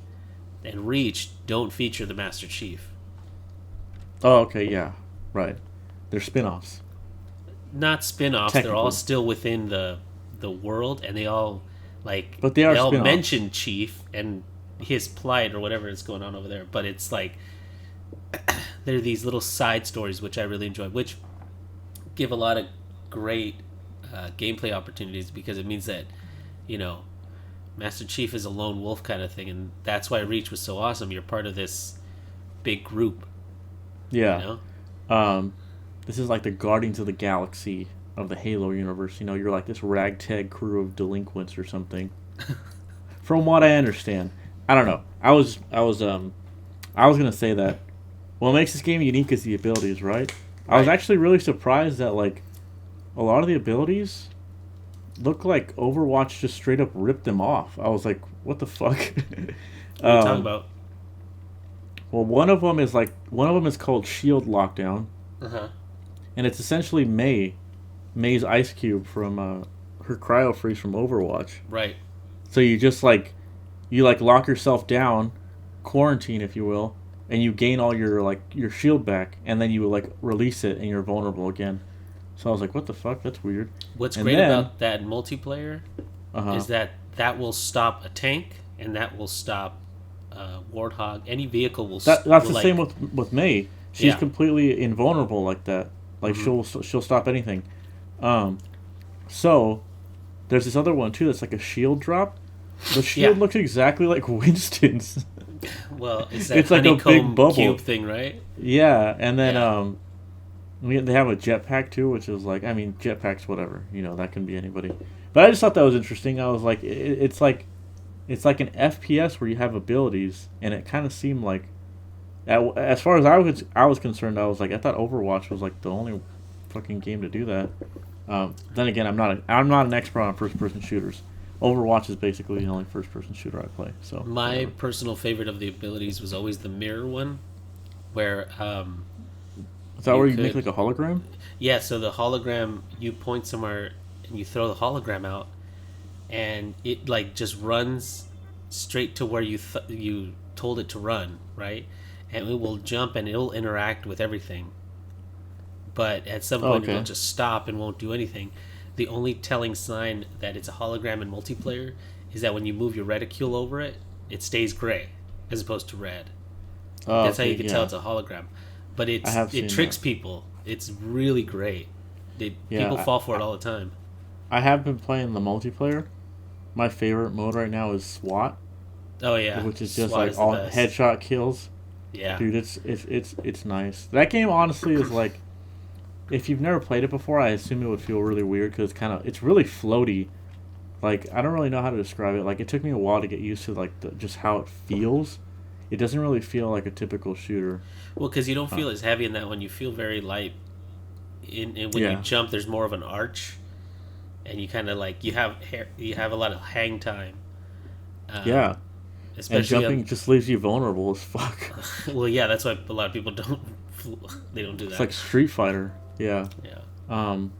and Reach don't feature the Master Chief. Oh, okay, yeah, right. They're spin-offs. Not spin-offs, they're all Technically. still within the world, and they all like But they are all spin-offs. mention Chief and his plight or whatever is going on over there, but it's like there are these little side stories which I really enjoy, which give a lot of great gameplay opportunities because it means that Master Chief is a lone wolf kind of thing, and that's why Reach was so awesome. You're part of this big group. Yeah. This is like the Guardians of the Galaxy of the Halo universe. You're like this ragtag crew of delinquents or something. From what I understand, I don't know. I was gonna say that what makes this game unique is the abilities, right? I was Right. actually really surprised that like a lot of the abilities look like Overwatch just straight up ripped them off. I was like, what the fuck? What are you talking about? Well, one of them is called Shield Lockdown, Uh-huh. and it's essentially May's ice cube from her cryo freeze from Overwatch. Right. So you just you lock yourself down, quarantine if you will, and you gain all your shield back, and then you release it and you're vulnerable again. So I was like, what the fuck? That's weird. What's And great then- about that multiplayer Uh-huh. is that will stop a tank and that will stop Warthog. Any vehicle will. That's will, the same with May. She's Yeah. completely invulnerable like that. Like Mm-hmm. she'll stop anything. So there's this other one too that's like a shield drop. The shield Yeah. looks exactly like Winston's. Well, it's that It's like a big honeycomb bubble. cube thing, right? Yeah, and then Yeah. they have a jetpack too, which is like, I mean, jetpacks whatever, that can be anybody. But I just thought that was interesting. I was like, it's like an FPS where you have abilities, and it kind of seemed like, as far as I was concerned, I was like, I thought Overwatch was like the only fucking game to do that. Then again, I'm not an expert on first person shooters. Overwatch is basically the only first person shooter I play. So My whatever. personal favorite of the abilities was always the mirror one, where Is that where you make could- like a hologram? yeah, so the hologram, you point somewhere and you throw the hologram out, and it like just runs straight to where you told it to run, right? And it will jump and it'll interact with everything. But at some point okay. it'll just stop and won't do anything. The only telling sign that it's a hologram in multiplayer is that when you move your reticule over it, it stays gray as opposed to red. Oh, That's how okay, you can yeah. tell it's a hologram. But I have seen it tricks that. people. It's really great. Yeah, People fall for it all the time. I have been playing the multiplayer, my favorite mode right now is SWAT, Oh yeah, which is just SWAT like is the all best. headshot kills. Yeah. Dude, it's nice. That game honestly is like, if you've never played it before, I assume it would feel really weird because it's really floaty. Like I don't really know how to describe it. Like it took me a while to get used to like just how it feels. It doesn't really feel like a typical shooter. Well, because you don't Uh, feel as heavy in that one. You feel very light. In when you yeah, jump, there's more of an arch, and you kind of like you have a lot of hang time. Um, yeah. And especially on jumping just leaves you vulnerable as fuck. well, yeah, that's why a lot of people don't they don't do It's that. like Street Fighter. Yeah. Yeah. Um.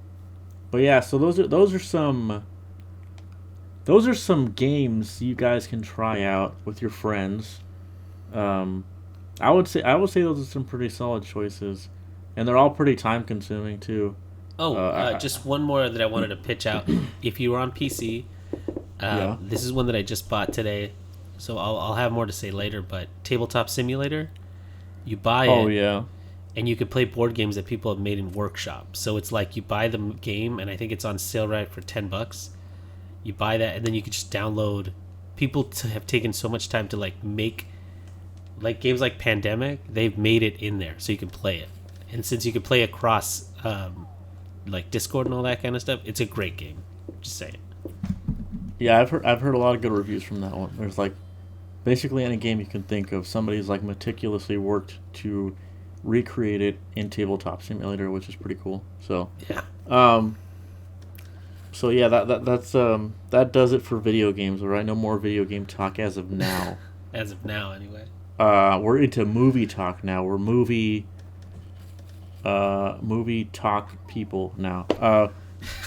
But yeah, so those are some games you guys can try out with your friends. Um, I would say those are some pretty solid choices, and they're all pretty time consuming too. Oh, Uh, just one more that I wanted to pitch out. If you were on PC, yeah. this is one that I just bought today, so I'll have more to say later. But Tabletop Simulator, you buy Oh it yeah. and you can play board games that people have made in workshops. So it's like you buy the game, and I think it's on sale right for $10. You buy that, and then you can just download. People have taken so much time to like make like games like Pandemic. They've made it in there so you can play it, and since you can play across like Discord and all that kind of stuff, it's a great game. Just saying. Yeah, I've heard a lot of good reviews from that one. There's like basically any game you can think of, somebody's like meticulously worked to recreate it in Tabletop Simulator, which is pretty cool. Yeah. Um, so yeah, that does it for video games. All right, no more video game talk as of now. As of now, anyway. We're into movie talk now. We're movie talk people now.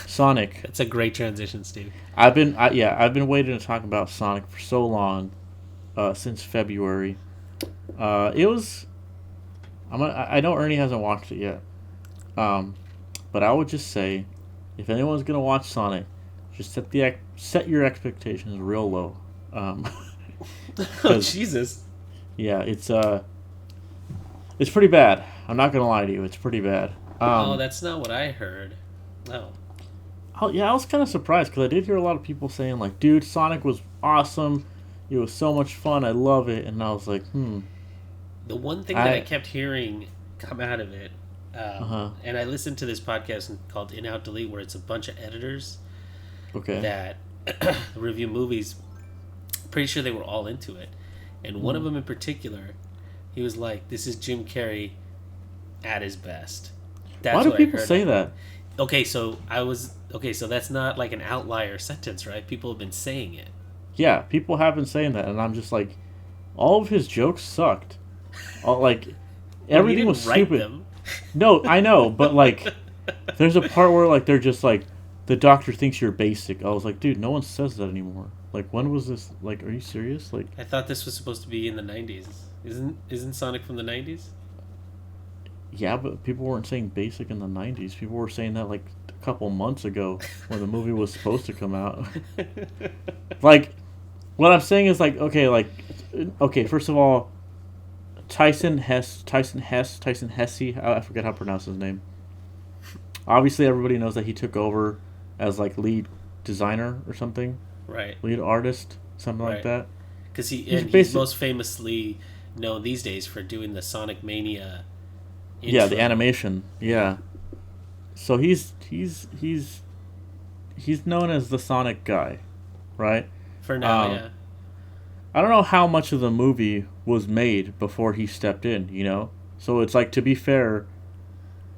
Sonic. That's a great transition, Steve. I've been waiting to talk about Sonic for so long, since February. It was. I know Ernie hasn't watched it yet. Um, but I would just say, if anyone's gonna watch Sonic, just set your expectations real low. Um, Oh because Jesus! yeah, it's pretty bad. I'm not gonna lie to you, it's pretty bad. Oh, Um, that's not what I heard. Oh, yeah, I was kind of surprised because I did hear a lot of people saying like, "Dude, Sonic was awesome. It was so much fun. I love it." And I was like, the one thing that I I kept hearing come out of it, uh huh, and I listened to this podcast called In Out Delete, where it's a bunch of editors okay, that review movies. Pretty sure they were all into it, and one of mm. them in particular, he was like, "This is Jim Carrey at his best." Why That's do what I people heard. say that? So that's not like an outlier sentence, right? People have been saying it. Yeah, people have been saying that, and I'm just like, all of his jokes sucked. Like Well, he everything was didn't write stupid. them. No, I know, but like, there's a part where like they're just like, the doctor thinks you're basic. I was like, dude, no one says that anymore. Like, when was this? Like, are you serious? Like, I thought this was supposed to be in the '90s. Isn't Sonic from the '90s? yeah, but people weren't saying basic in the '90s. People were saying that like a couple months ago when the movie was supposed to come out. Like, what I'm saying is okay. First of all, Tyson Hesse. I forget how to pronounce his name. Obviously, everybody knows that he took over as like lead designer or something, Right, lead artist, something like right. that. Because He's he's basic. most famously known these days for doing the Sonic Mania Yeah, the intro. animation. Yeah. So he's known as the Sonic guy, right? For now, Um, yeah. I don't know how much of the movie was made before he stepped in, you know? So it's like, to be fair,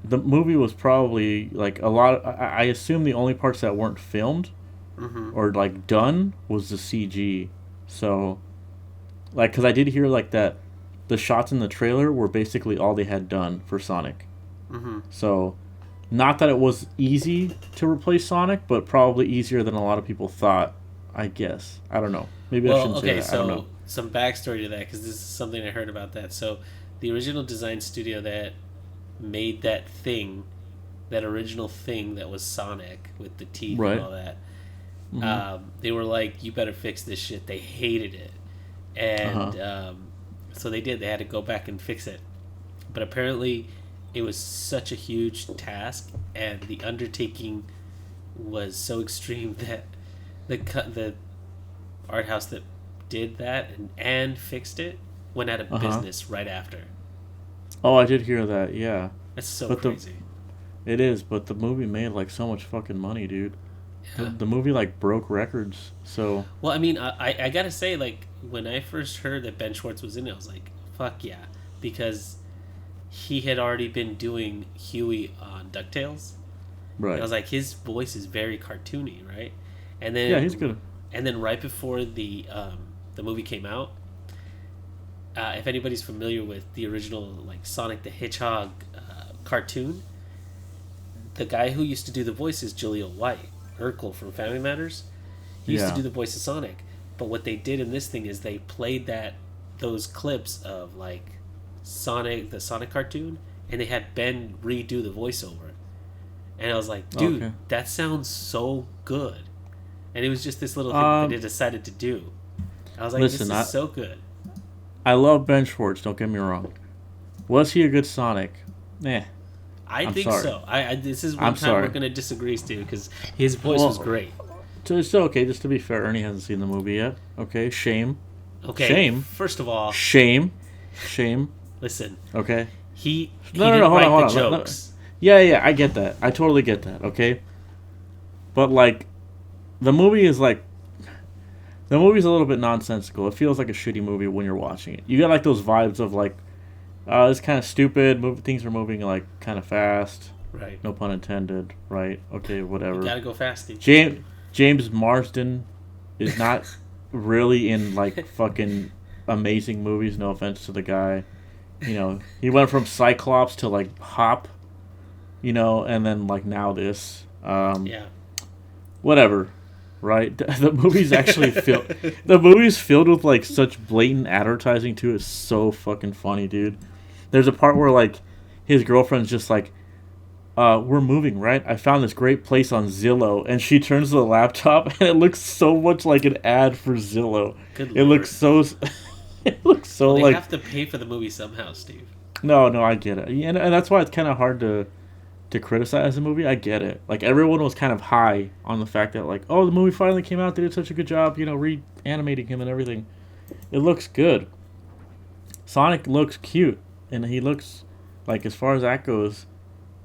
the movie was probably like a lot. I assume the only parts that weren't filmed Mm-hmm. or like done was the CG. So, like, because I did hear like that the shots in the trailer were basically all they had done for Sonic. Mm-hmm. So, not that it was easy to replace Sonic, but probably easier than a lot of people thought, I guess. I don't know. Maybe I Well, shouldn't say okay, that. I don't know. so some backstory to that, because this is something I heard about that. So, the original design studio that made that original thing that was Sonic with the teeth and Right. all that, Mm-hmm. they were like, "You better fix this shit." They hated it, Uh-huh. and so they did. They had to go back and fix it. But apparently, it was such a huge task, and the undertaking was so extreme that the art house that did that and fixed it went out of Uh huh. business right after. Oh, I did hear that. Yeah, That's so but the crazy. it is, but the movie made like so much fucking money, dude. The Yeah. the movie like broke records. So Well, I mean, I gotta say, like, when I first heard that Ben Schwartz was in it, I was like, fuck yeah. Because he had already been doing Huey on DuckTales. And I right. was like, his voice is very cartoony, right? And Yeah, he's then, good. and then right before the movie came out, if anybody's familiar with the original like Sonic the Hedgehog cartoon, the guy who used to do the voice is Jaleel White, Urkel from Family Matters. He used to Yeah. do the voice of Sonic, but what they did in this thing is they played those clips of like Sonic the Sonic cartoon, and they had Ben redo the voiceover. And I was like, dude, Okay. that sounds so good. And it was just this little thing that they Um, decided to do. I was like, this listen, is I so good. I love Ben Schwartz. Don't get me wrong. Was he a good Sonic? Eh. I I'm think sorry. so. I this is one I'm time we're sorry. gonna disagree, Stu, because his voice was Well, great. so it's still okay. Just to be fair, Ernie hasn't seen the movie yet. Okay. Shame. Okay, Shame. first of all, Shame. Shame. listen, Okay. he No, no, no. didn't Hold on, write the hold on. jokes. Yeah, yeah. I get that. I totally get that. Okay. But like, the movie is like the movie's a little bit nonsensical. It feels like a shitty movie when you're watching it. You get like those vibes of like, it's kind of stupid. Things are moving like kind of fast. Right. No pun intended. Right? Okay, You whatever. gotta go fast, Steve. James Marsden is not really in like fucking amazing movies. No offense to the guy. He went from Cyclops to like Hop. And then like now this. Yeah. Whatever. Right? The movie's actually filled. The movie's filled with like such blatant advertising too. It's so fucking funny, dude. There's a part where like his girlfriend's just like, we're moving, right? I found this great place on Zillow, and she turns to the laptop, and it looks so much like an ad for Zillow. Good It looks lord. so, it looks Well, so they like, have to pay for the movie somehow, Steve. no, no, I get it, and that's why it's kind of hard to criticize the movie. I get it. Like everyone was kind of high on the fact that like, oh, the movie finally came out. They did such a good job, reanimating him and everything. It looks good. Sonic looks cute, and he looks like as far as that goes.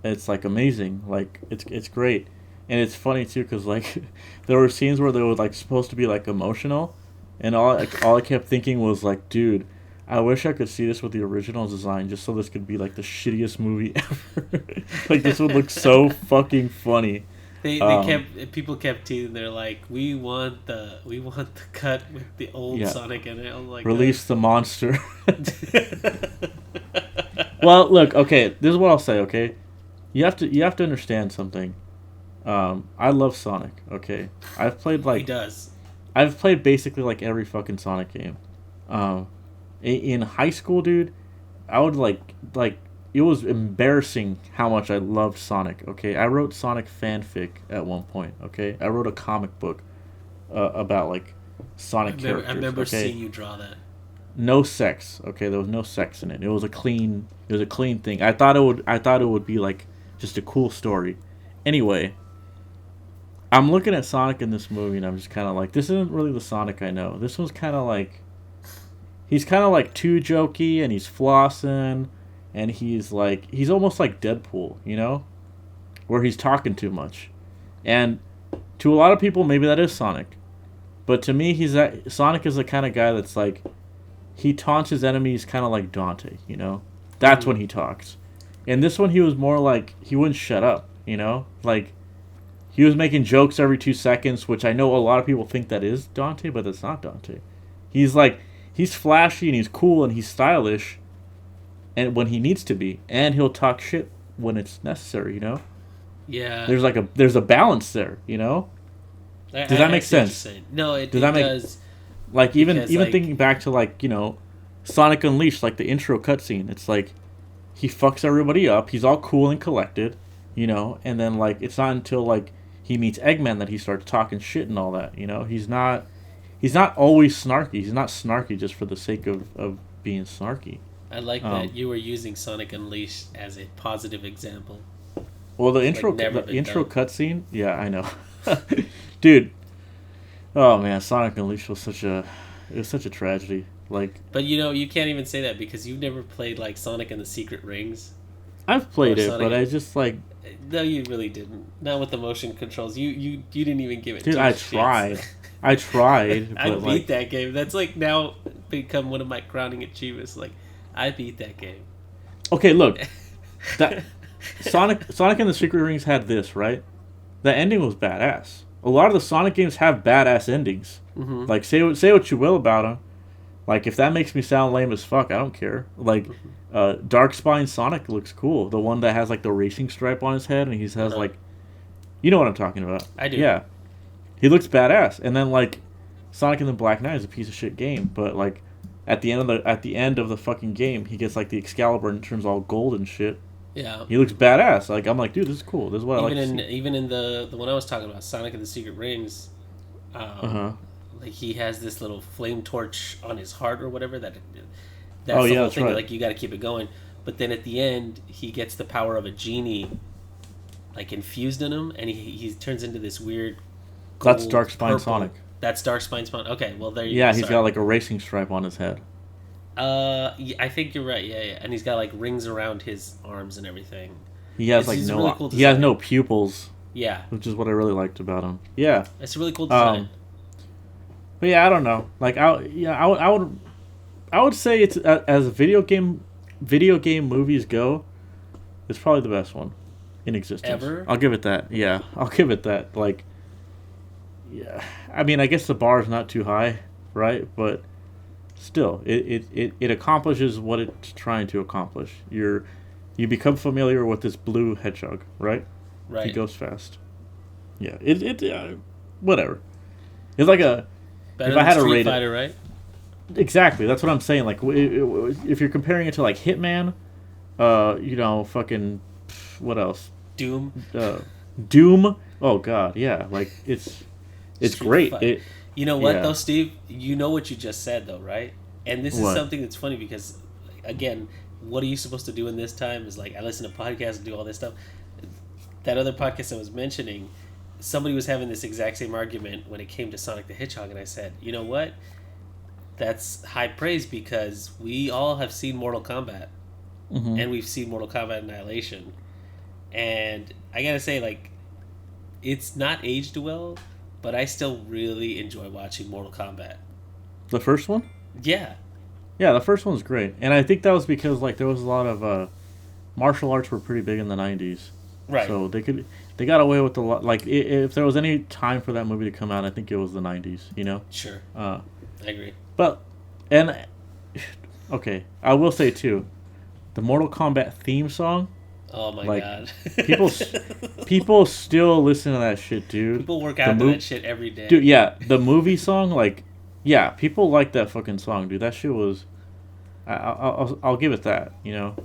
It's like amazing, like it's great, and it's funny too because like there were scenes where they were like supposed to be like emotional, and all I kept thinking was like, dude, I wish I could see this with the original design just so this could be like the shittiest movie ever. Like this would look so fucking funny. They Um, kept people kept teasing. They're like, we want the cut with the old yeah, Sonic in it. I was like, release the monster. Well, look, okay, this is what I'll say. Okay, you have to understand something. I love Sonic. Okay, I've played he like does. I've played basically like every fucking Sonic game. Um, in high school, dude, I would like it was embarrassing how much I loved Sonic. Okay, I wrote Sonic fanfic at one point. Okay, I wrote a comic book about like I Sonic remember, I characters. remember Okay, seeing you draw that. no sex. Okay, there was no sex in it. It was a clean thing. I thought it would be like just a cool story. Anyway, I'm looking at Sonic in this movie and I'm just kind of like, this isn't really the Sonic I know. This one's kind of like, he's kind of like too jokey and he's flossing and he's almost like Deadpool, where he's talking too much. And to a lot of people, maybe that is Sonic. But to me, Sonic is the kind of guy that's like, he taunts his enemies kind of like Dante. That's Hmm. when he talks. And this one, he was more like, he wouldn't shut up. Like, he was making jokes every 2 seconds, which I know a lot of people think that is Dante, but that's not Dante. He's like, he's flashy and he's cool and he's stylish, and when he needs to be, and he'll talk shit when it's necessary. Yeah, There's a balance there. Does that I make see what you're sense? saying. No, it, Does it that make does like even because even like thinking back to like Sonic Unleashed, like the intro cutscene? It's like he fucks everybody up. He's all cool and collected, and then like it's not until like he meets Eggman that he starts talking shit and all that. He's not always snarky. He's not snarky just for the sake of being snarky. I like Um, that you were using Sonic Unleashed as a positive example. well, the It's like intro never the been intro done. cutscene, yeah, I know, dude. Oh man, Sonic Unleashed was such a tragedy. Like But you know, you can't even say that because you've never played like Sonic and the Secret Rings I've or played it, but Sonic. I just like, No, you really didn't. Not with the motion controls. You didn't even give it dude, two I shits. tried, I tried, I but beat like, that game. That's like now become one of my crowning achievements. Like, I beat that game. okay, look, that Sonic and the Secret Rings had this right. The ending was badass. A lot of the Sonic games have badass endings. Mm-hmm. Like say what you will about them. Like if that makes me sound lame as fuck, I don't care. Like Mm-hmm. Dark Spine Sonic looks cool. The one that has like the racing stripe on his head and he has Uh-huh. like, you know what I'm talking about. I do. Yeah. He looks badass. And then like Sonic and the Black Knight is a piece of shit game, but like at the end of the fucking game, he gets like the Excalibur and turns all gold and shit. Yeah. He looks badass. Like I'm like, dude, this is cool. This is what I like to see. Even in the one I was talking about, Sonic and the Secret Rings, Uh huh. like he has this little flame torch on his heart or whatever. Oh That's the yeah, whole that's thing. right. Like you got to keep it going. But then at the end, he gets the power of a genie, like infused in him, and he turns into this weird. That's Gold, Dark Spine purple. Sonic. That's Dark Spine Spawn. Okay, well there you Yeah, go. he's Sorry. got like a racing stripe on his head. Yeah, I think you're right. Yeah, yeah, and he's got like rings around his arms and everything. He has It's like just no really cool he has design. no pupils, Yeah, which is what I really liked about him. Yeah. it's a really cool design. But yeah, I don't know. Like I would say it's as video game movies go, it's probably the best one in existence. Ever? I'll give it that. Yeah, I'll give it that. Like, yeah. I mean, I guess the bar is not too high, right? But still, it accomplishes what it's trying to accomplish. You become familiar with this blue hedgehog, right? He Right. goes fast. Yeah. Whatever. It's like a Better if I than had to Street rate it- Fighter, right? exactly. That's what I'm saying. Like if you're comparing it to like Hitman, fucking what else? Doom. Uh, Doom. Oh God, yeah. Like it's Street great. Fighter. It You know what yeah. though, Steve? You know what you just said though, right? And this is What? something that's funny because, again, what are you supposed to do in this time? Is like I listen to podcasts and do all this stuff. That other podcast I was mentioning, somebody was having this exact same argument when it came to Sonic the Hedgehog, and I said, you know what? That's high praise because we all have seen Mortal Kombat, Mhm. and we've seen Mortal Kombat Annihilation, and I gotta say, like, it's not aged well, but I still really enjoy watching Mortal Kombat. The first one. Yeah, Yeah, the first one's great, and I think that was because like there was a lot of martial arts were pretty big in the '90s, right. so they got away with a lot. Like if there was any time for that movie to come out, I think it was the '90s. You know. Sure, Uh, I agree. but and okay, I will say too, the Mortal Kombat theme song. Oh my Like, god, people people still listen to that shit, dude. people work The out to mov- that shit every day. Dude, yeah, the movie song, like, yeah, people like that fucking song, dude. That shit was, I'll give it that, you know.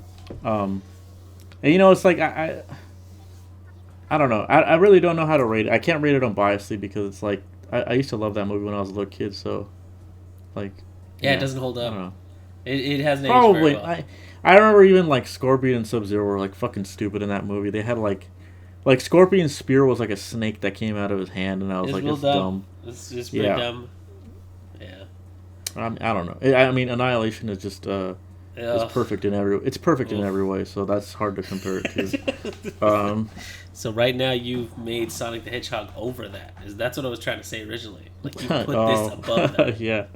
And you know, it's like I don't know. I really don't know how to rate it. I can't rate it unbiasedly because it's like I used to love that movie when I was a little kid, so like. Yeah, it doesn't hold I up. don't know. It hasn't aged Probably. very well. I remember even like Scorpion and Sub Zero were like fucking stupid in that movie. They had like Scorpion's spear was like a snake that came out of his hand, and I was It's like, real it's dumb. dumb. It's just pretty Yeah. dumb. Yeah. I don't know. I mean, Annihilation is just it's Ugh. perfect in Oof. every way. So that's hard to compare it to. So right now you've made Sonic the Hedgehog over that. That's what I was trying to say originally. Like you put this above that. yeah,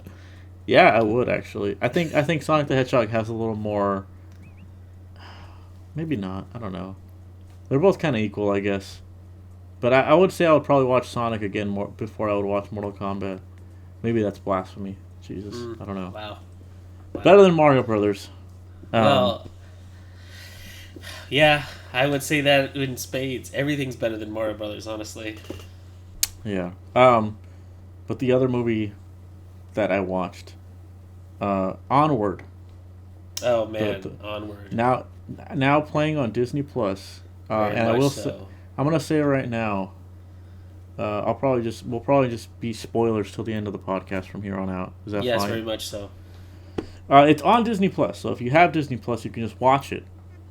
yeah, I would actually. I think Sonic the Hedgehog has a little more. Maybe not. I don't know. They're both kind of equal, I guess. But I would say I would probably watch Sonic again more before I would watch Mortal Kombat. Maybe that's blasphemy. Jesus, I don't know. Wow. Better than Mario Brothers. Well, yeah, I would say that in spades. Everything's better than Mario Brothers, honestly. Yeah. But the other movie that I watched, Onward, Oh man, The- onward. now playing on Disney Plus, Very and I much will so. say, I'm gonna say it right now. We'll probably just be spoilers till the end of the podcast from here on out. Is that Yes, fine? very much so. It's on Disney Plus, so if you have Disney Plus, you can just watch it.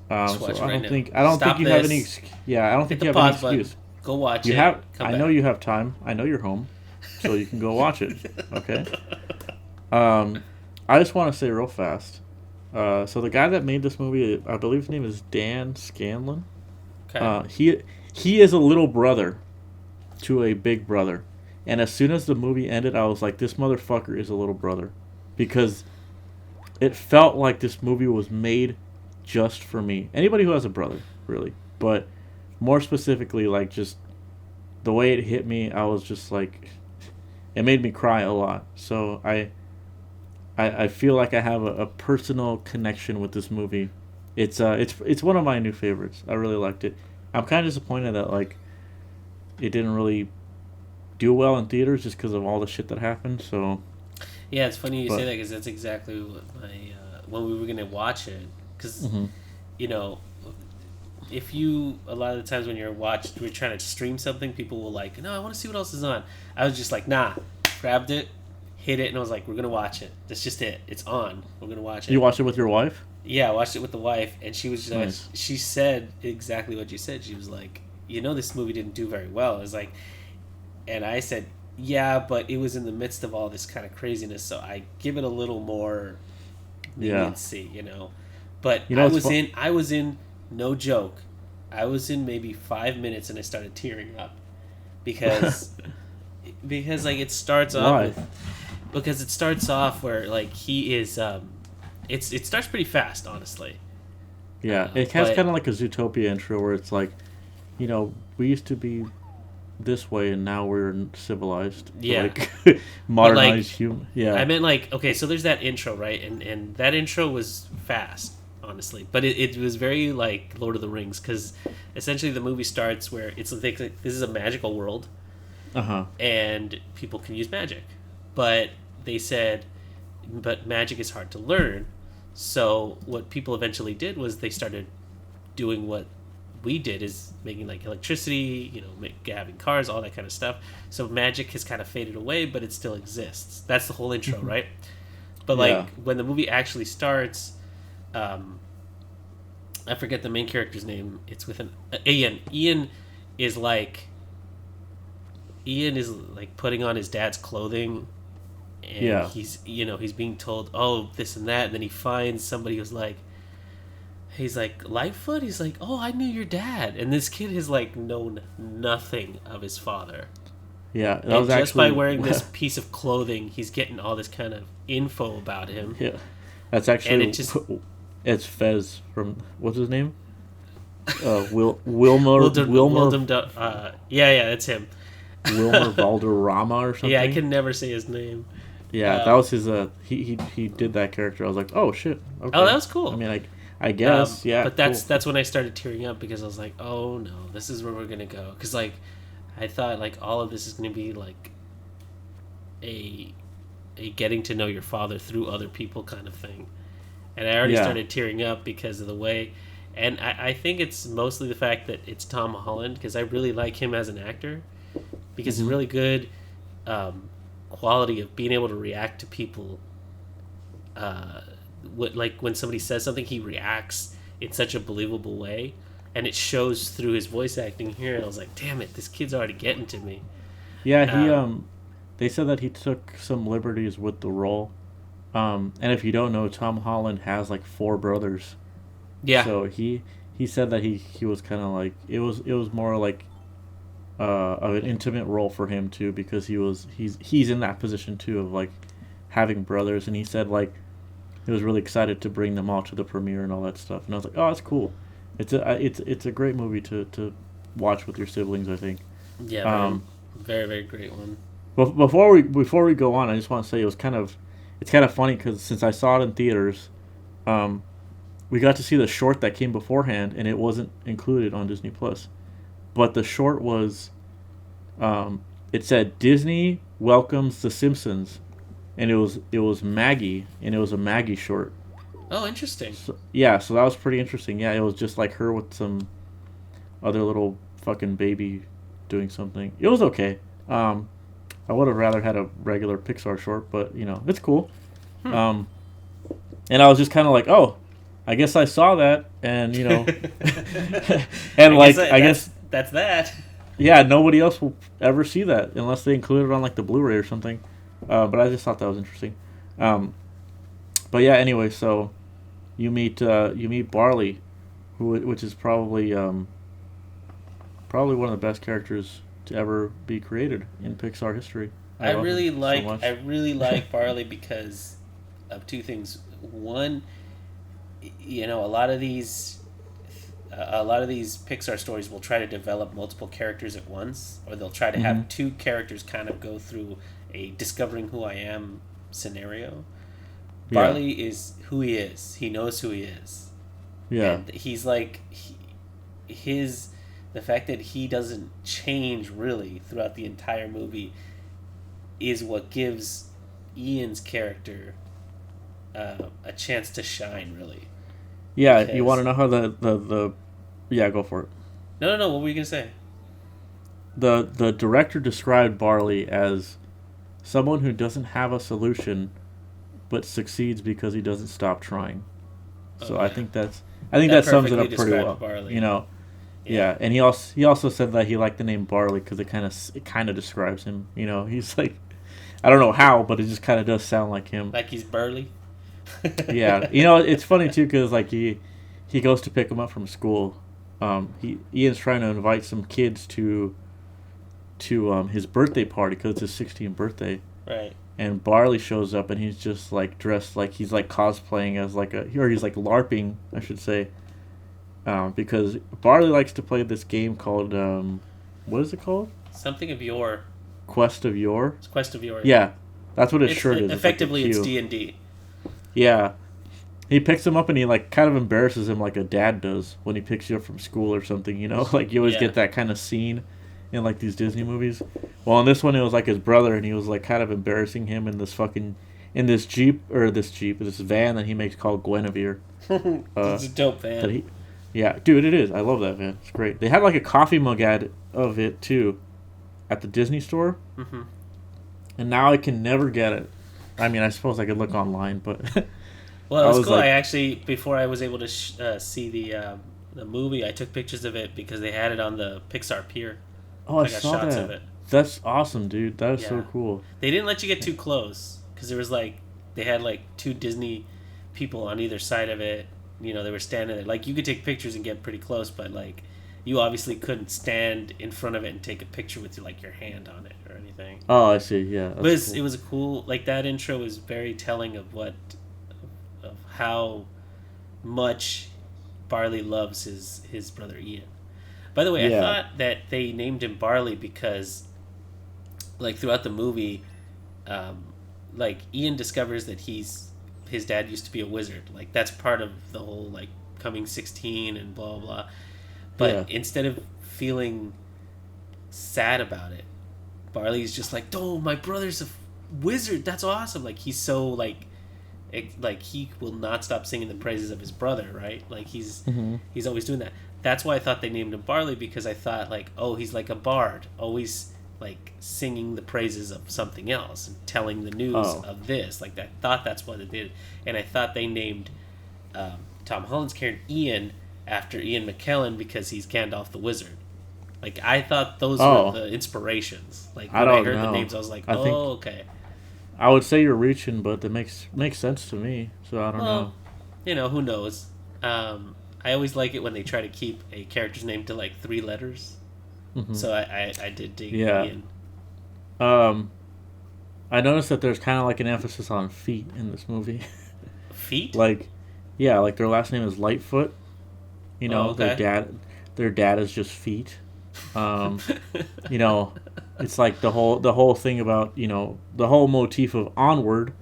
Just watch it right now. I don't Stop think you have this. any. Yeah, I don't Hit think the you have any pause button. excuse. Go watch You it. have. Come I back. know you have time. I know you're home. so you can go watch it. Okay. I just want to say real fast. So the guy that made this movie, I believe his name is Dan Scanlon. Okay. He is a little brother to a big brother, and as soon as the movie ended, I was like, this motherfucker is a little brother, because it felt like this movie was made just for me. Anybody who has a brother, really, but more specifically, like just the way it hit me, I was just like, it made me cry a lot. So I feel like I have a personal connection with this movie. It's one of my new favorites. I really liked it. I'm kind of disappointed that like it didn't really do well in theaters just because of all the shit that happened. So Yeah, it's funny you but say that because that's exactly what my when we were gonna watch it. Because hmm you know, if you a lot of the times when we're trying to stream something, people will like, no, I want to see what else is on. I was just like, nah, grabbed it, hit it, and I was like, we're gonna watch it. That's just it. It's on. We're gonna watch it. You watched it with your wife? Yeah, I watched it with the wife, and she was just, Nice. she said exactly what you said. She was like, this movie didn't do very well. It was like, and I said, yeah, but it was in the midst of all this kind of craziness, so I give it a little more Yeah. leniency. But You know what's fu- I was in, no joke, I was in maybe 5 minutes and I started tearing up because because like it starts off Why? because it starts off where like he is it starts pretty fast, honestly. Yeah, it has But kind of like a Zootopia intro where it's like, we used to be this way and now we're civilized. Yeah. Like But, modernized human. Yeah. I meant like, okay, so there's that intro, right? And that intro was fast, honestly, but it was very like Lord of the Rings, because essentially the movie starts where it's like this is a magical world Uh-huh. and people can use magic, but they said, but magic is hard to learn. So what people eventually did was they started doing what we did, is making like electricity, having cars, all that kind of stuff. So magic has kind of faded away, but it still exists. That's the whole intro, right? But like Yeah. when the movie actually starts, I forget the main character's name. It's with an Ian. Is like Ian is like putting on his dad's clothing, and Yeah. he's being told, oh, this and that, and then he finds somebody who's like, he's like, Lightfoot? He's like, oh, I knew your dad. And this kid has like known nothing of his father. Yeah, that And was just actually by wearing this piece of clothing, he's getting all this kind of info about him. Yeah. That's actually And it just it's Fez from what's his name? Wilmer yeah, that's him. Wilmer Valderrama or something. Yeah, I can never say his name. Yeah, that was his he did that character. I was like, "Oh shit." Okay. Oh, that was cool. I mean, I guess, yeah. But cool. that's when I started tearing up, because I was like, oh no, this is where we're gonna go. Because like, I thought like all of this is gonna be like a getting to know your father through other people kind of thing, and I already Yeah. started tearing up because of the way. And I think it's mostly the fact that it's Tom Holland, because I really like him as an actor, because it's really good quality of being able to react to people. Like when somebody says something, he reacts in such a believable way, and it shows through his voice acting here. And I was like, damn it, this kid's already getting to me. Yeah, they said that he took some liberties with the role. And if you don't know, Tom Holland has like 4 brothers. Yeah. So he said that he was kind of like it was more like of an intimate role for him too, because he's in that position too of like having brothers, and he said like he was really excited to bring them all to the premiere and all that stuff. And I was like, oh, that's cool. It's a great movie to watch with your siblings, I think. Yeah. Very, very great one. But before we go on, I just want to say it's kind of funny because since I saw it in theaters, we got to see the short that came beforehand, and it wasn't included on Disney Plus. But the short was, it said Disney welcomes The Simpsons, and it was Maggie, and it was a Maggie short. Oh, interesting. So that was pretty interesting. Yeah, it was just like her with some other little fucking baby doing something. It was okay. I would have rather had a regular Pixar short, but it's cool. And I was just kind of like, oh, I guess I saw that, and and I guess that's that. yeah, nobody else will ever see that unless they include it on like the Blu-ray or something. But I just thought that was interesting. Um, but yeah, anyway, so you meet Barley, which is probably one of the best characters to ever be created in Pixar history. I love him so I much. really like Barley because of two things. One, a lot of these Pixar stories will try to develop multiple characters at once, or they'll try to Hmm. have two characters kind of go through a discovering who I am scenario. Yeah, Barley is who he is. He knows who he is, yeah, and he's like his the fact that he doesn't change really throughout the entire movie is what gives Ian's character a chance to shine, really. yeah. You want Because to know how the yeah, go for it. no, what were you gonna say? The director described Barley as someone who doesn't have a solution but succeeds because he doesn't stop trying. Oh So yeah, I think that that sums it perfectly up pretty describes well. You Barley. know, Yeah, yeah, and he also said that he liked the name Barley because it kind of describes him. He's like, I don't know how, but it just kind of does sound like him. like he's burly. Yeah, it's funny too because like he goes to pick him up from school. Ian's trying to invite some kids to his birthday party because it's his 16th birthday, Right. and Barley shows up and he's just like dressed like he's like cosplaying as like or he's like LARPing, I should say, because Barley likes to play this game called what is it called? Something of your Quest of Yore. it's Quest of your Yeah, that's what his It's shirt is. It's like the effectively it's Q. D&D. Yeah, he picks him up and he like kind of embarrasses him like a dad does when he picks you up from school or something. Like you always Yeah. get that kind of scene in like these Disney movies. Well, in this one it was like his brother and he was like kind of embarrassing him in this van that he makes called Guinevere. Uh, It's a dope that van. he, yeah, dude, it is. I love that van. It's great. They had like a coffee mug ad of it too, at the Disney store, Hmm. and now I can never get it. I mean, I suppose I could look online, but Well, it I was was cool. I like, actually, before I was able to see the movie, I took pictures of it because they had it on the Pixar Pier. oh, So I I got saw shots of that. it. That's awesome, dude. That is Yeah. so cool. They didn't let you get too close because there was like they had like two Disney people on either side of it. They were standing there. Like you could take pictures and get pretty close, but like you obviously couldn't stand in front of it and take a picture with your hand on it or anything. Oh, I see. Yeah, But that's it cool. was a cool like that intro was very telling of of how much Barley loves his brother Ian. By the way, I Yeah. thought that they named him Barley because like throughout the movie, um, like Ian discovers that his dad used to be a wizard. Like that's part of the whole like coming 16 and blah blah blah. Yeah. But instead of feeling sad about it, Barley's just like, "Oh, my brother's a wizard. That's awesome!" Like he's so like he will not stop singing the praises of his brother, right? Like Hmm. he's always doing that. That's why I thought they named him Barley because I thought like, oh, he's like a bard, always like singing the praises of something else and telling the news Oh. of this. Like I thought that's what it did, and I thought they named Tom Holland's character Ian after Ian McKellen because he's Gandalf the Wizard. Like I thought those Oh. were the inspirations. Like I when I don't heard the know. names, I was like, I oh, think okay. I would say you're reaching, but that makes sense to me. So I don't know. Well, who knows? I always like it when they try to keep a character's name to like 3 letters. Hmm. So I did dig Yeah. Ian. Um, I noticed that there's kind of like an emphasis on feet in this movie. Feet? Like, yeah, like their last name is Lightfoot. Oh, Their okay. dad is just Feet. Um, you know, it's like the whole thing about the whole motif of Onward.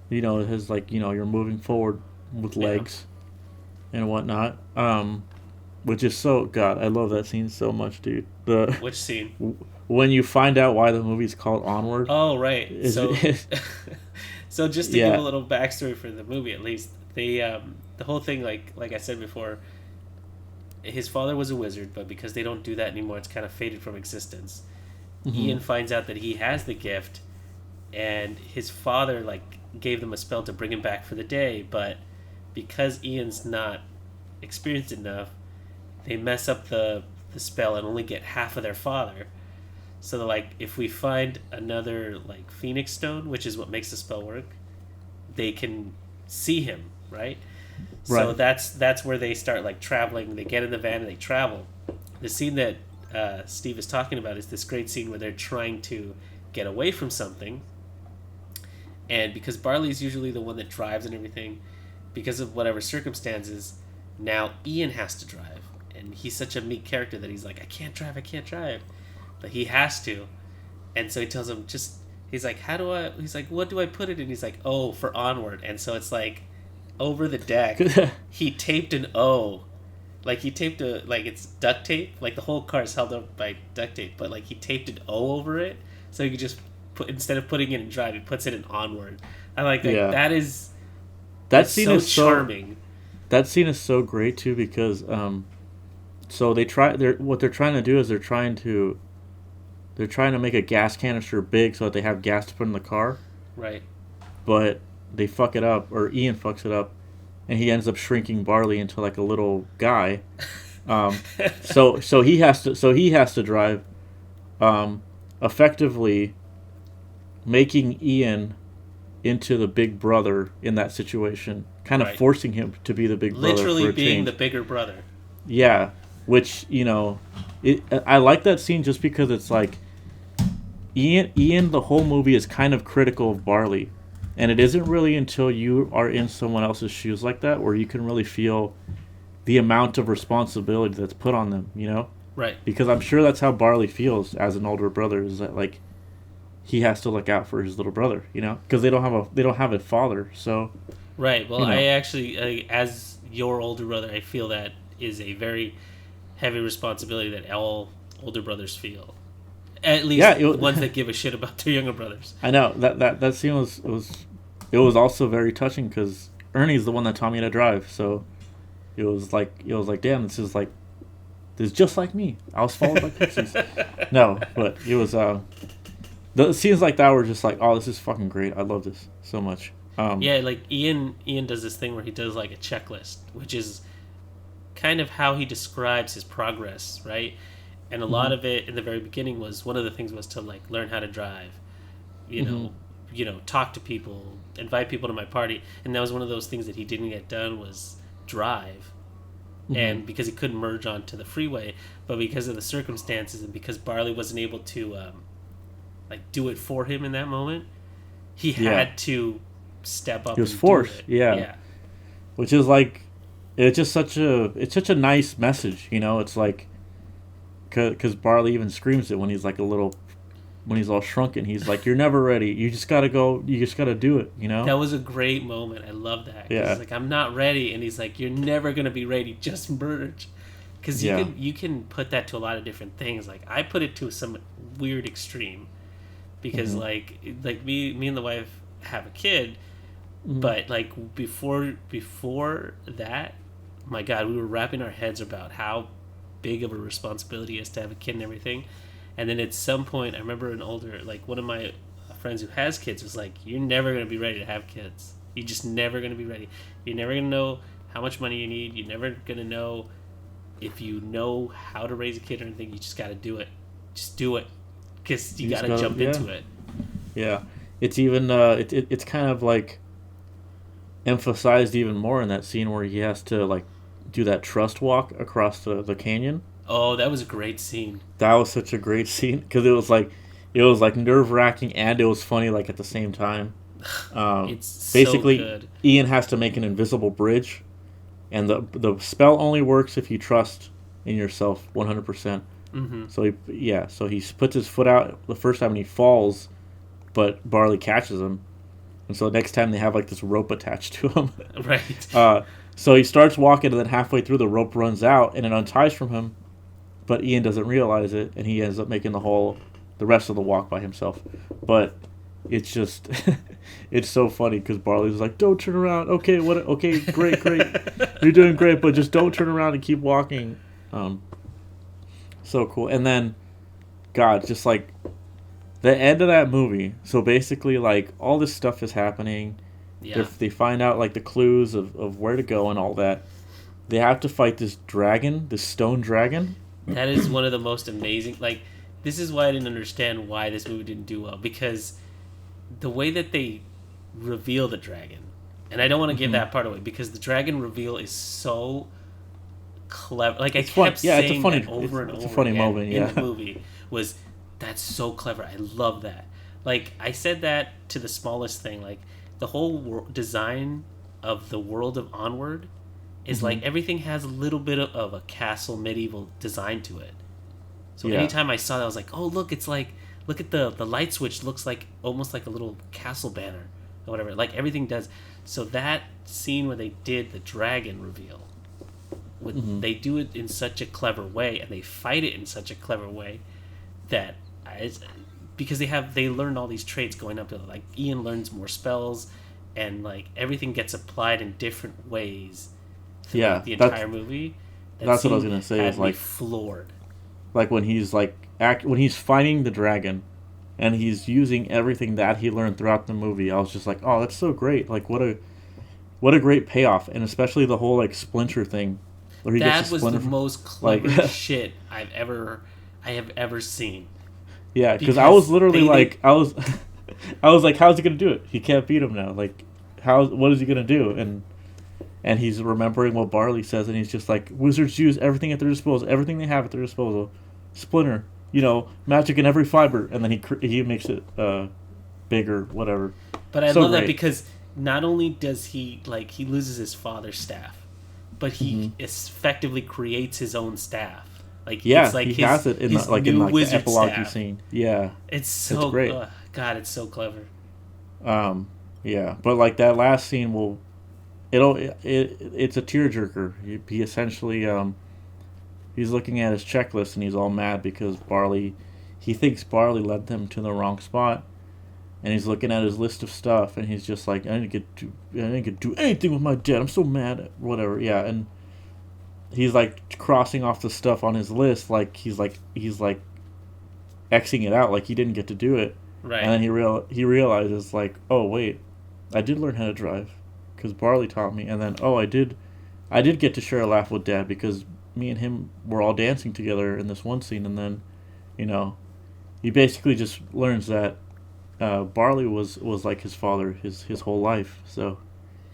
It has like you're moving forward with Yeah. legs and whatnot. Which is so God, I love that scene so much, dude. The Which scene? when you find out why the movie's called Onward, Oh, right. is So, so just to give a yeah, little backstory for the movie, at least the whole thing, like I said before, his father was a wizard, but because they don't do that anymore, it's kind of faded from existence. hmm Ian finds out that he has the gift, and his father like gave them a spell to bring him back for the day, but because Ian's not experienced enough, they mess up the the spell and only get half of their father. So they're like, if we find another like Phoenix Stone, which is what makes the spell work, they can see him, right? So Right. that's where they start like traveling. They get in the van and they travel. The scene that Steve is talking about is this great scene where they're trying to get away from something, and because Barley's usually the one that drives and everything, because of whatever circumstances, now Ian has to drive, and he's such a meek character that he's like, I can't drive, but he has to, and so he tells him just. He's like, how do I? He's like, what do I put it in? He's like, oh, for onward, and so it's like, over the deck, he taped an O. Like he taped like it's duct tape. Like the whole car is held up by duct tape, but like he taped an O over it, so you could just put instead of putting it in drive, he puts it in onward. I like that. Yeah. That scene is so charming. That scene is so great too because so what they're trying to do is they're trying to make a gas canister big so that they have gas to put in the car. Right. But they fuck it up, or Ian fucks it up, and he ends up shrinking Barley into like a little guy. So he has to drive, effectively making Ian into the big brother in that situation, kind of forcing him to be the big brother. Literally being the bigger brother. Yeah, which I like that scene just because it's like Ian the whole movie is kind of critical of Barley. And it isn't really until you are in someone else's shoes like that where you can really feel the amount of responsibility that's put on them, you know? Right. Because I'm sure that's how Barley feels as an older brother, is that like he has to look out for his little brother, you know? Because they don't have a father, so. Right. Well, I actually, as your older brother, I feel that is a very heavy responsibility that all older brothers feel. At least ones that give a shit about their younger brothers. I know that scene was also very touching because Ernie's the one that taught me to drive. So it was like damn, this is just like me. I was followed by pixies. No, but it was the scenes like that were just like, oh, this is fucking great. I love this so much. Yeah, like Ian does this thing where he does like a checklist, which is kind of how he describes his progress, right? And a lot of it in the very beginning was one of the things was to like learn how to drive, you know, talk to people, invite people to my party, and that was one of those things that he didn't get done was drive, and because he couldn't merge onto the freeway, but because of the circumstances and because Barley wasn't able to like do it for him in that moment, he had to step up. He was forced, yeah. Which is like, it's such a nice message, you know. It's like. Because Barley even screams it when he's all shrunken. He's like, "You're never ready. You just gotta go. You just gotta do it." You know. That was a great moment. I love that. Yeah. He's like, "I'm not ready," and he's like, "You're never gonna be ready. Just merge." Because you can put that to a lot of different things. Like I put it to some weird extreme, because like me and the wife have a kid, but like before that, my God, we were wrapping our heads about how big of a responsibility is to have a kid and everything. And then at some point, I remember one of my friends who has kids was like, you're never going to be ready to have kids. You're just never going to be ready. You're never going to know how much money you need. You're never going to know if you know how to raise a kid or anything. You just got to do it. Just do it. Because you got to jump into it. Yeah. It's even, it's kind of like emphasized even more in that scene where he has to like do that trust walk across the canyon. Oh, that was a great scene. That was such a great scene because it was like nerve-wracking and it was funny like at the same time. It's basically so good. Ian has to make an invisible bridge, and the spell only works if you trust in yourself 100%. So he puts his foot out the first time and he falls, but Barley catches him, and so next time they have like this rope attached to him. Right. So he starts walking, and then halfway through, the rope runs out, and it unties from him. But Ian doesn't realize it, and he ends up making the rest of the walk by himself. But it's just, it's so funny because Barley's like, "Don't turn around." Okay, Okay, great. You're doing great, but just don't turn around and keep walking. So cool. And then, God, just like the end of that movie. So basically, like all this stuff is happening. Yeah. They find out like the clues of where to go and all that. They have to fight this dragon, this stone dragon. That is one of the most amazing. Like, this is why I didn't understand why this movie didn't do well, because the way that they reveal the dragon, and I don't want to give Hmm. that part away because the dragon reveal is so clever. Like, I It's fun. kept Yeah, it's a saying funny. that over and It's a over funny again moment. in the Yeah. movie was that's so clever. I love that. Like, I said that to the smallest thing. Like, the whole design of the world of Onward is Hmm. like everything has a little bit of a castle medieval design to it. So Yeah. anytime I saw that, I was like, "Oh, look! It's like look at the light switch. Looks like almost like a little castle banner or whatever. Like everything does." So that scene where they did the dragon reveal, Hmm. they do it in such a clever way, and they fight it in such a clever way that it's, because they learn all these traits going up to like Ian learns more spells, and like everything gets applied in different ways throughout Yeah. the entire movie. That That's what I was scene gonna say. Is had me like floored. when he's like when he's fighting the dragon, and he's using everything that he learned throughout the movie. I was just like, oh, that's so great. Like what a great payoff, and especially the whole like splinter thing, where he gets a That was the splinter. most Like clever shit I have ever seen. yeah, because I was Because literally they like, I was, I was like, how's he gonna do it? He can't beat him now. Like, what is he gonna do? And he's remembering what Barley says, and he's just like, wizards use everything at their disposal, everything they have at their disposal. Splinter, magic in every fiber, and then he makes it bigger, whatever. But I So love that great. because not only does he loses his father's staff, but he Hmm. effectively creates his own staff. Like Yeah, it's like he his has it in his in new like the wizard epilogue staff. scene. Yeah, It's it's so great. God, it's so clever. Um, yeah, but like that last scene will it's a tearjerker. He essentially he's looking at his checklist and he's all mad because he thinks Barley led them to the wrong spot, and he's looking at his list of stuff and he's just like, I didn't get to do anything with my dad. I'm so mad at whatever. Yeah, and he's like crossing off the stuff on his list like he's like Xing it out like he didn't get to do it, and Right. then he realizes like, oh wait, I did learn how to drive because Barley taught me, and then oh I did get to share a laugh with Dad because me and him were all dancing together in this one scene, and then you know he basically just learns that Barley was like his father his whole life. So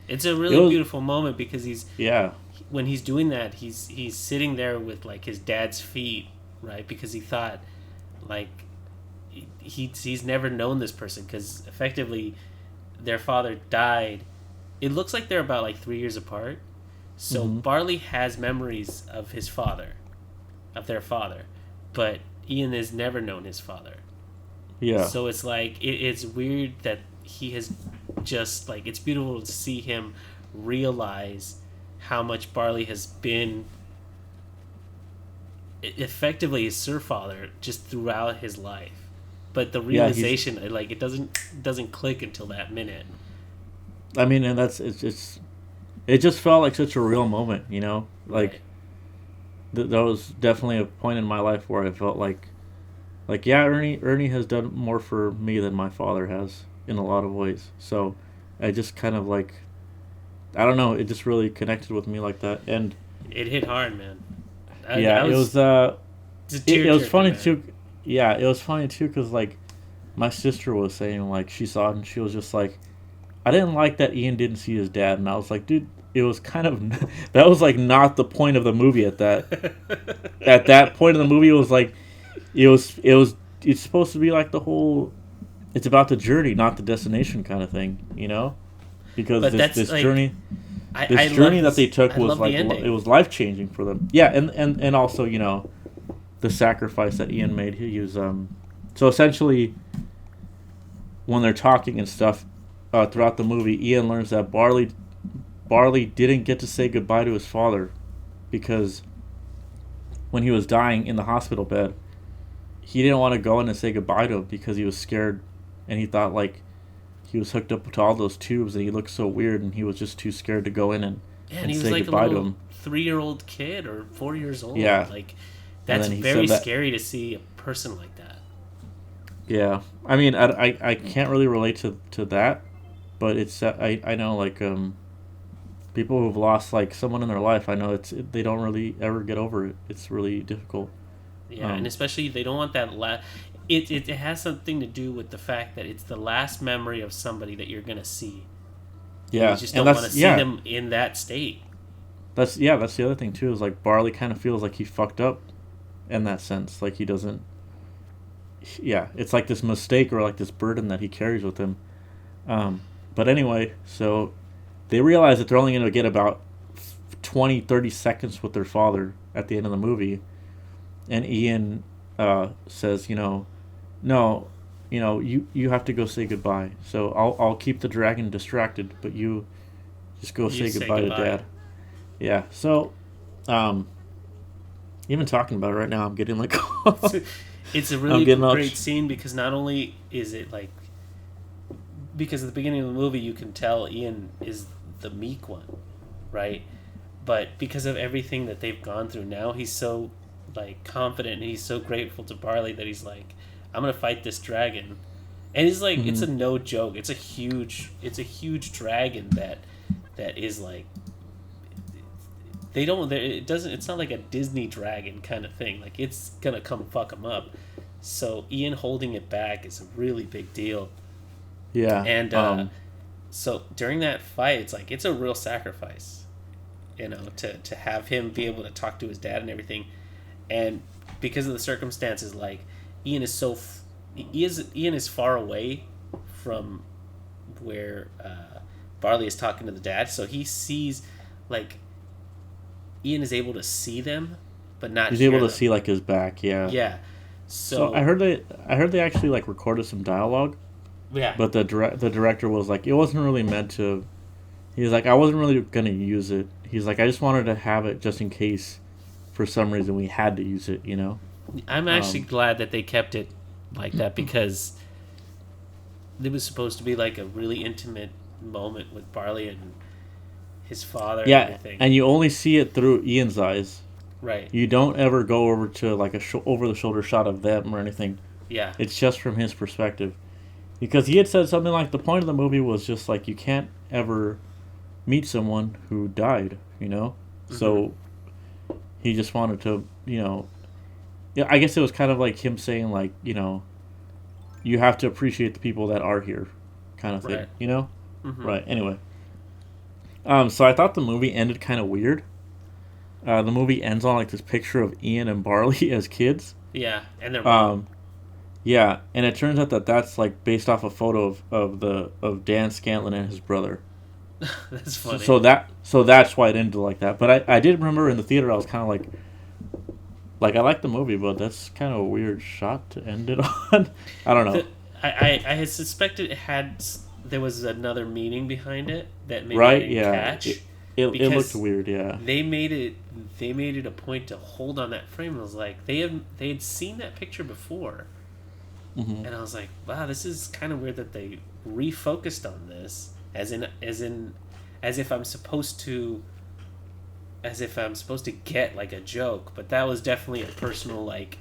It's a it really was beautiful moment because yeah. when he's doing that, he's sitting there with like his dad's feet, right? Because he thought like he's never known this person because effectively their father died. It looks like they're about like 3 years apart. So Hmm. Barley has memories of his father, of their father, but Ian has never known his father. Yeah. So it's like it's weird that he has just like it's beautiful to see him realize how much Barley has been effectively his surfather just throughout his life. But the Yeah, he's realization, like, it doesn't click until that minute. I mean, and it just felt like such a real moment, Right. like that was definitely a point in my life where I felt like yeah, Ernie has done more for me than my father has in a lot of ways. So I just kind of like, I don't know, it just really connected with me like that. And It hit hard, man. yeah, I was it's a it was tearjerker, funny man. too. Yeah, it was funny too because like my sister was saying like she saw it and she was just like, I didn't like that Ian didn't see his dad, and I was like, dude, it was kind of that was like not the point of the movie at that point of the movie. It was like it's supposed to be like the whole, it's about the journey, not the destination kind of thing. Because But that's this like journey I this love journey that this. they took I was love the like it ending. was life changing for them. Yeah, and also the sacrifice that Ian made. He was so essentially when they're talking and stuff throughout the movie, Ian learns that Barley didn't get to say goodbye to his father because when he was dying in the hospital bed, he didn't want to go in and say goodbye to him because he was scared, and he thought like he was hooked up to all those tubes and he looked so weird, and he was just too scared to go in Yeah, and and he was say like a goodbye to little him. 3-year-old kid or 4 years old. Yeah, Like and that's then he very said that. scary to see a person like that. Yeah, I mean, I can't really relate to that, but I know like people who've lost like someone in their life. I know they don't really ever get over it. It's really difficult. Yeah, and especially they don't want that it has something to do with the fact that it's the last memory of somebody that you're gonna see, and you Yeah, just and don't want that's to see yeah, them in that state. that's the other thing too. Is like Barley kind of feels like he fucked up in that sense. Like he doesn't. Yeah, it's like this mistake or like this burden that he carries with him. But anyway, so they realize that they're only going to get about 20, 30 seconds with their father at the end of the movie, and Ian says, no, you have to go say goodbye. So I'll keep the dragon distracted, but you just go You say say goodbye to goodbye. Dad. Yeah. So, um, even talking about it right now, I'm getting like, It's a I'm really getting all. great scene because not only is it like because at the beginning of the movie you can tell Ian is the meek one, right? But because of everything that they've gone through now, he's so like confident and he's so grateful to Barley that he's like, I'm gonna fight this dragon. And it's like it's Mhm. a no joke. It's a huge dragon that is like they don't it doesn't it's not like a Disney dragon kind of thing. Like it's gonna come fuck him up. So Ian holding it back is a really big deal. Yeah. And so during that fight, it's like it's a real sacrifice, to have him be able to talk to his dad and everything. And because of the circumstances, like Ian is so Ian is far away from where Barley is talking to the dad, so he sees like Ian is able to see them, but not He's able hear to them. see like his back. Yeah. Yeah. So So I heard they actually like recorded some dialogue, yeah, but the director was like it wasn't really meant to. He's like I wasn't really gonna use it. He's like I just wanted to have it just in case, for some reason we had to use it. I'm actually Um, glad that they kept it like that because it was supposed to be like a really intimate moment with Barley and his father and yeah, everything. and you only see it through Ian's eyes. Right. You don't ever go over to like a over the shoulder shot of them or anything. Yeah. It's just from his perspective. Because he had said something like the point of the movie was just like you can't ever meet someone who died, Mm-hmm. So he just wanted to, yeah, I guess it was kind of like him saying like, you have to appreciate the people that are here, kind of thing, Right. you know? Mm-hmm. Right. Anyway, so I thought the movie ended kind of weird. The movie ends on like this picture of Ian and Barley as kids. Yeah. And their mom. Um, yeah, and it turns out that that's like based off a photo of Dan Scanlon and his brother. That's So, funny. so that's why it ended like that. But I did remember in the theater I was kind of like I like the movie, but that's kind of a weird shot to end it on. I don't know. The, I had suspected there was another meaning behind it that maybe I Right? didn't Yeah. catch It looked because weird. Yeah. they made it a point to hold on that frame. I was like they had seen that picture before, Hmm. and I was like, wow, this is kind of weird that they refocused on this as if I'm supposed to get like a joke, but that was definitely a personal like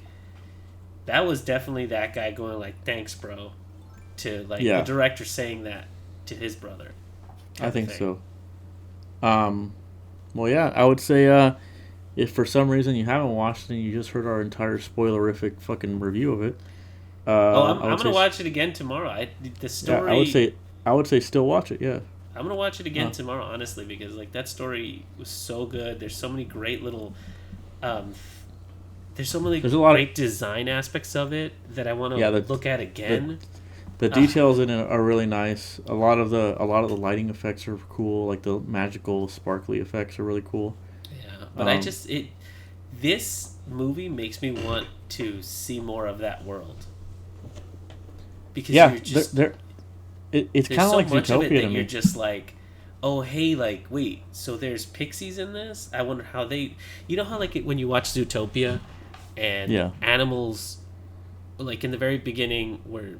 that was definitely that guy going like thanks bro to like the Yeah, director saying that to his brother I kind of think thing. so. Um, well, yeah, I would say if for some reason you haven't watched it and you just heard our entire spoilerific fucking review of it, Oh, I'm, I I'm would gonna say watch it again tomorrow. The yeah, story I would say still watch it. Yeah. I'm gonna watch it again Uh, tomorrow, honestly, because like that story was so good. There's so many great little, um, there's so many there's a lot of great design aspects of it that I want to yeah look at the again. the Uh, details in it are really nice. A lot of the lighting effects are cool. Like the magical sparkly effects are really cool. yeah, but Um, this movie makes me want to see more of that world because yeah, you're just it's there's kind of so like much of it Zootopia to that you're me. just like, oh hey, like wait, so there's pixies in this? I wonder how they, how like when you watch Zootopia, and Yeah, animals, like in the very beginning where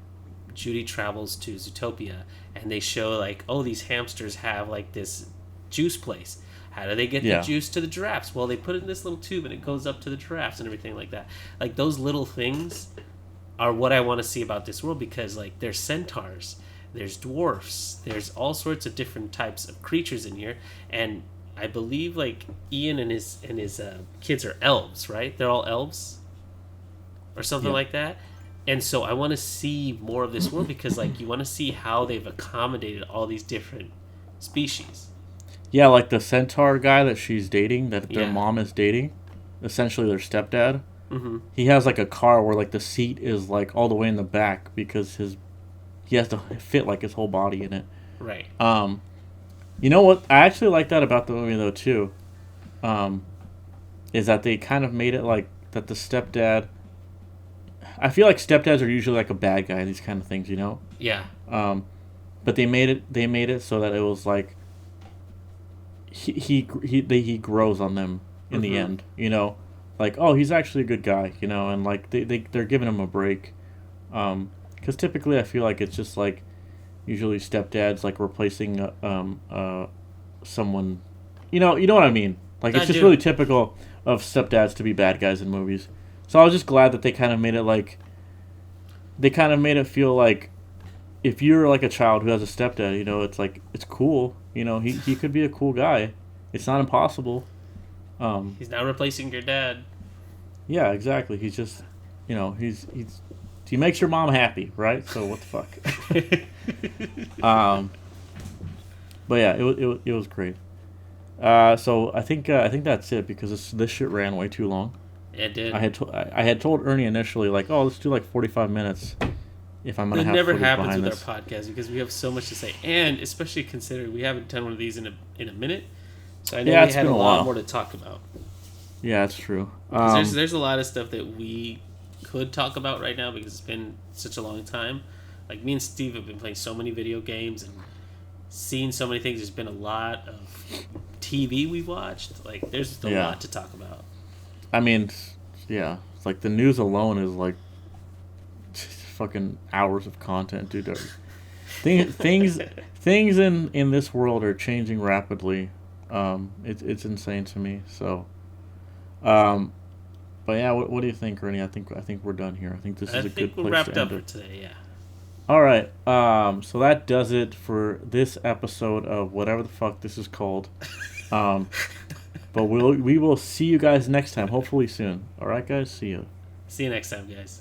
Judy travels to Zootopia and they show like, oh, these hamsters have like this juice place. How do they get the yeah, juice to the giraffes? Well, they put it in this little tube and it goes up to the giraffes and everything like that. Like those little things are what I want to see about this world because like there's centaurs, there's dwarfs, there's all sorts of different types of creatures in here, and I believe like Ian and his kids are elves, right? They're all elves. or something like that. And so I want to see more of this world because, like, you want to see how they've accommodated all these different species. Yeah, like the centaur guy that she's dating, that their Yeah. mom is dating, essentially their stepdad. Mm-hmm. He has like a car where like the seat is like all the way in the back because he has to fit like his whole body in it. Right. You know what? I actually like that about the movie though too. Um, is that they kind of made it like that the stepdad. I feel like stepdads are usually like a bad guy in these kind of things, you know. Yeah. But they made it so that it was like he grows on them in the end, you know, like, oh, he's actually a good guy, you know, and like they're giving him a break, because typically I feel like it's just like usually stepdads like replacing someone, you know what I mean, like it's I just do. really typical of stepdads to be bad guys in movies. So I was just glad that they kind of made it like they kind of made it feel like if you're like a child who has a stepdad, you know, it's like it's cool. You know, he could be a cool guy. It's not impossible. He's not replacing your dad. Yeah, exactly. He's just, you know, he makes your mom happy, right? So what the fuck? But yeah, it was great. So I think that's it because this shit ran way too long. It did. I had told Ernie initially like, oh, let's do like 45 minutes. If I'm gonna It have never footage happens behind with this. our podcast because we have so much to say, and especially considering we haven't done one of these in a minute. So I know Yeah, we it's had been a a lot while. more to talk about. Yeah, it's true. 'Cause there's a lot of stuff that we could talk about right now because it's been such a long time. Like me and Steve have been playing so many video games and seeing so many things. There's been a lot of TV we've watched. Like there's just a lot to talk about. I mean, yeah, it's like the news alone is like fucking hours of content, dude. Things in this world are changing rapidly. It's insane to me. So, but yeah, what do you think, Ernie? I think we're done here. I think this is a good We're place wrapped to up end for it. today. Yeah. All right. So that does it for this episode of whatever the fuck this is called. Um, but we will see you guys next time. Hopefully soon. All right, guys. See you. See you next time, guys.